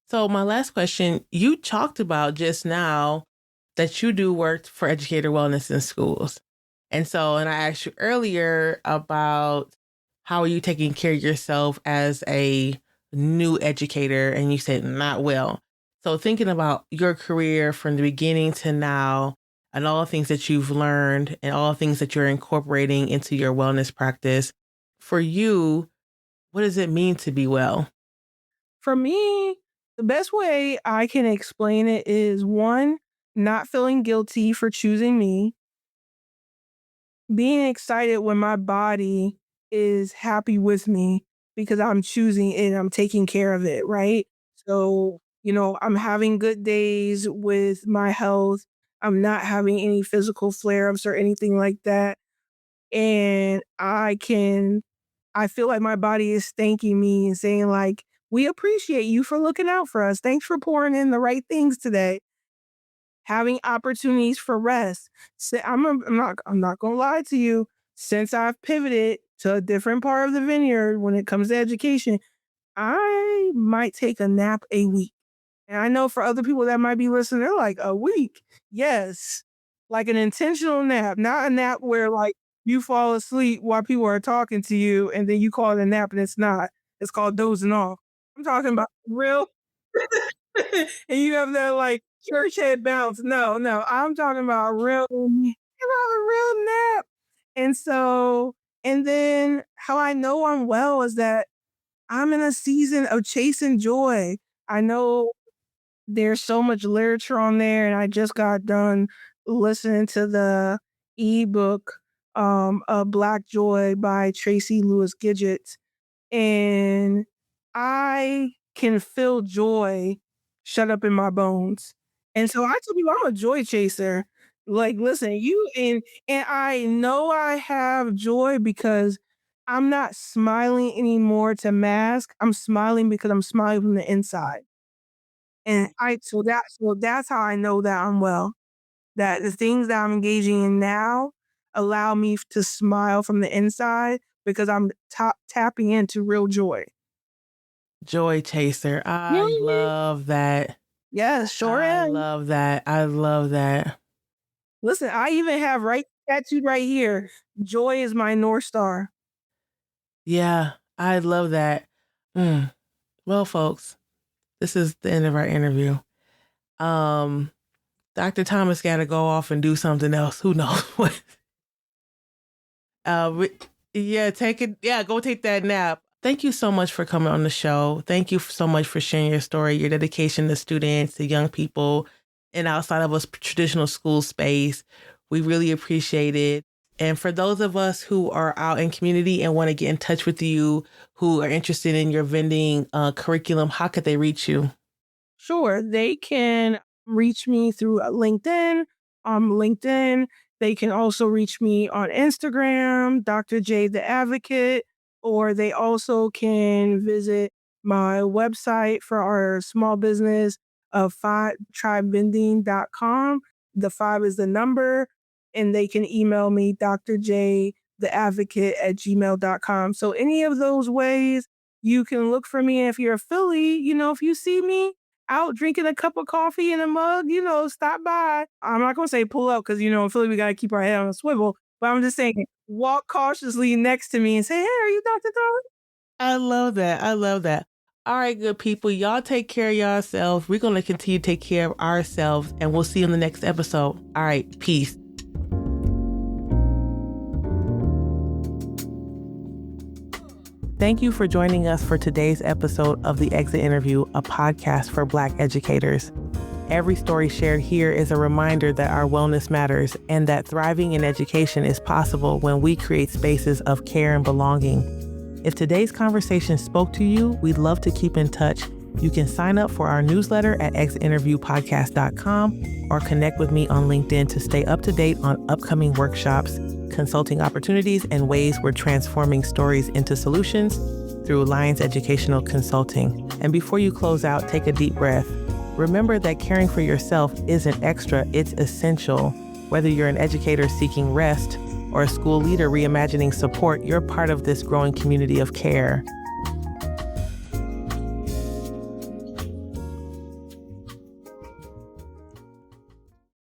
Speaker 2: So my last question, you talked about just now that you do work for educator wellness in schools. And I asked you earlier about how are you taking care of yourself as a new educator, and you said not well. So thinking about your career from the beginning to now and all the things that you've learned and all the things that you're incorporating into your wellness practice, for you, what does it mean to be well?
Speaker 1: For me, the best way I can explain it is one, not feeling guilty for choosing me, being excited when my body is happy with me because I'm choosing it, I'm taking care of it, right? So, I'm having good days with my health. I'm not having any physical flare ups or anything like that. And I feel like my body is thanking me and saying, like, we appreciate you for looking out for us. Thanks for pouring in the right things today, having opportunities for rest. So I'm not gonna lie to you. Since I've pivoted to a different part of the vineyard when it comes to education, I might take a nap a week. And I know for other people that might be listening, they're like, a week? Yes. Like an intentional nap, not a nap where like you fall asleep while people are talking to you and then you call it a nap and it's not. It's called dozing off. I'm talking about real and you have that like church head bounce. No, no, I'm talking about a real nap. And so, and then how I know I'm well is that I'm in a season of chasing joy. I know there's so much literature on there, and I just got done listening to the ebook Black Joy by Tracy Lewis Gidget, and I can feel joy shut up in my bones. And so I tell people I'm a joy chaser. Like, listen, and I know I have joy because I'm not smiling anymore to mask. I'm smiling because I'm smiling from the inside. And so that's how I know that I'm well. That the things that I'm engaging in now allow me to smile from the inside because I'm tapping into real joy.
Speaker 2: Joy chaser. I
Speaker 1: Mhm.
Speaker 2: love that.
Speaker 1: Yes, sure
Speaker 2: I
Speaker 1: am.
Speaker 2: love that. I love that.
Speaker 1: Listen, I even have tattooed right here. Joy is my North Star.
Speaker 2: Yeah, I love that. Mm. Well, folks, this is the end of our interview. Um, Dr. Thomas got to go off and do something else. Who knows what? Uh, we- yeah, take it. Yeah, go take that nap. Thank you so much for coming on the show. Thank you so much for sharing your story, your dedication to students, to young people, and outside of a traditional school space. We really appreciate it. And for those of us who are out in community and want to get in touch with you, who are interested in your vending curriculum, how could they reach you?
Speaker 1: Sure, they can reach me through LinkedIn. LinkedIn. They can also reach me on Instagram, Dr. J the Advocate, or they also can visit My website for our small business of 5tribebending.com. The 5 is the number, and they can email me, drjtheadvocate@gmail.com. So any of those ways you can look for me. If you're a Philly, if you see me out drinking a cup of coffee in a mug, stop by. I'm not going to say pull up because, in Philly, we got to keep our head on a swivel. But I'm just saying, walk cautiously next to me and say, hey, are you Dr. Don?
Speaker 2: I love that. I love that. All right, good people. Y'all take care of yourselves. We're going to continue to take care of ourselves, and we'll see you in the next episode. All right. Peace. Thank you for joining us for today's episode of The Exit Interview, a podcast for Black educators. Every story shared here is a reminder that our wellness matters and that thriving in education is possible when we create spaces of care and belonging. If today's conversation spoke to you, we'd love to keep in touch. You can sign up for our newsletter at exitinterviewpodcast.com or connect with me on LinkedIn to stay up to date on upcoming workshops, consulting opportunities, and ways we're transforming stories into solutions through Alliance Educational Consulting. And before you close out, take a deep breath. Remember that caring for yourself isn't extra, it's essential. Whether you're an educator seeking rest or a school leader reimagining support, you're part of this growing community of care.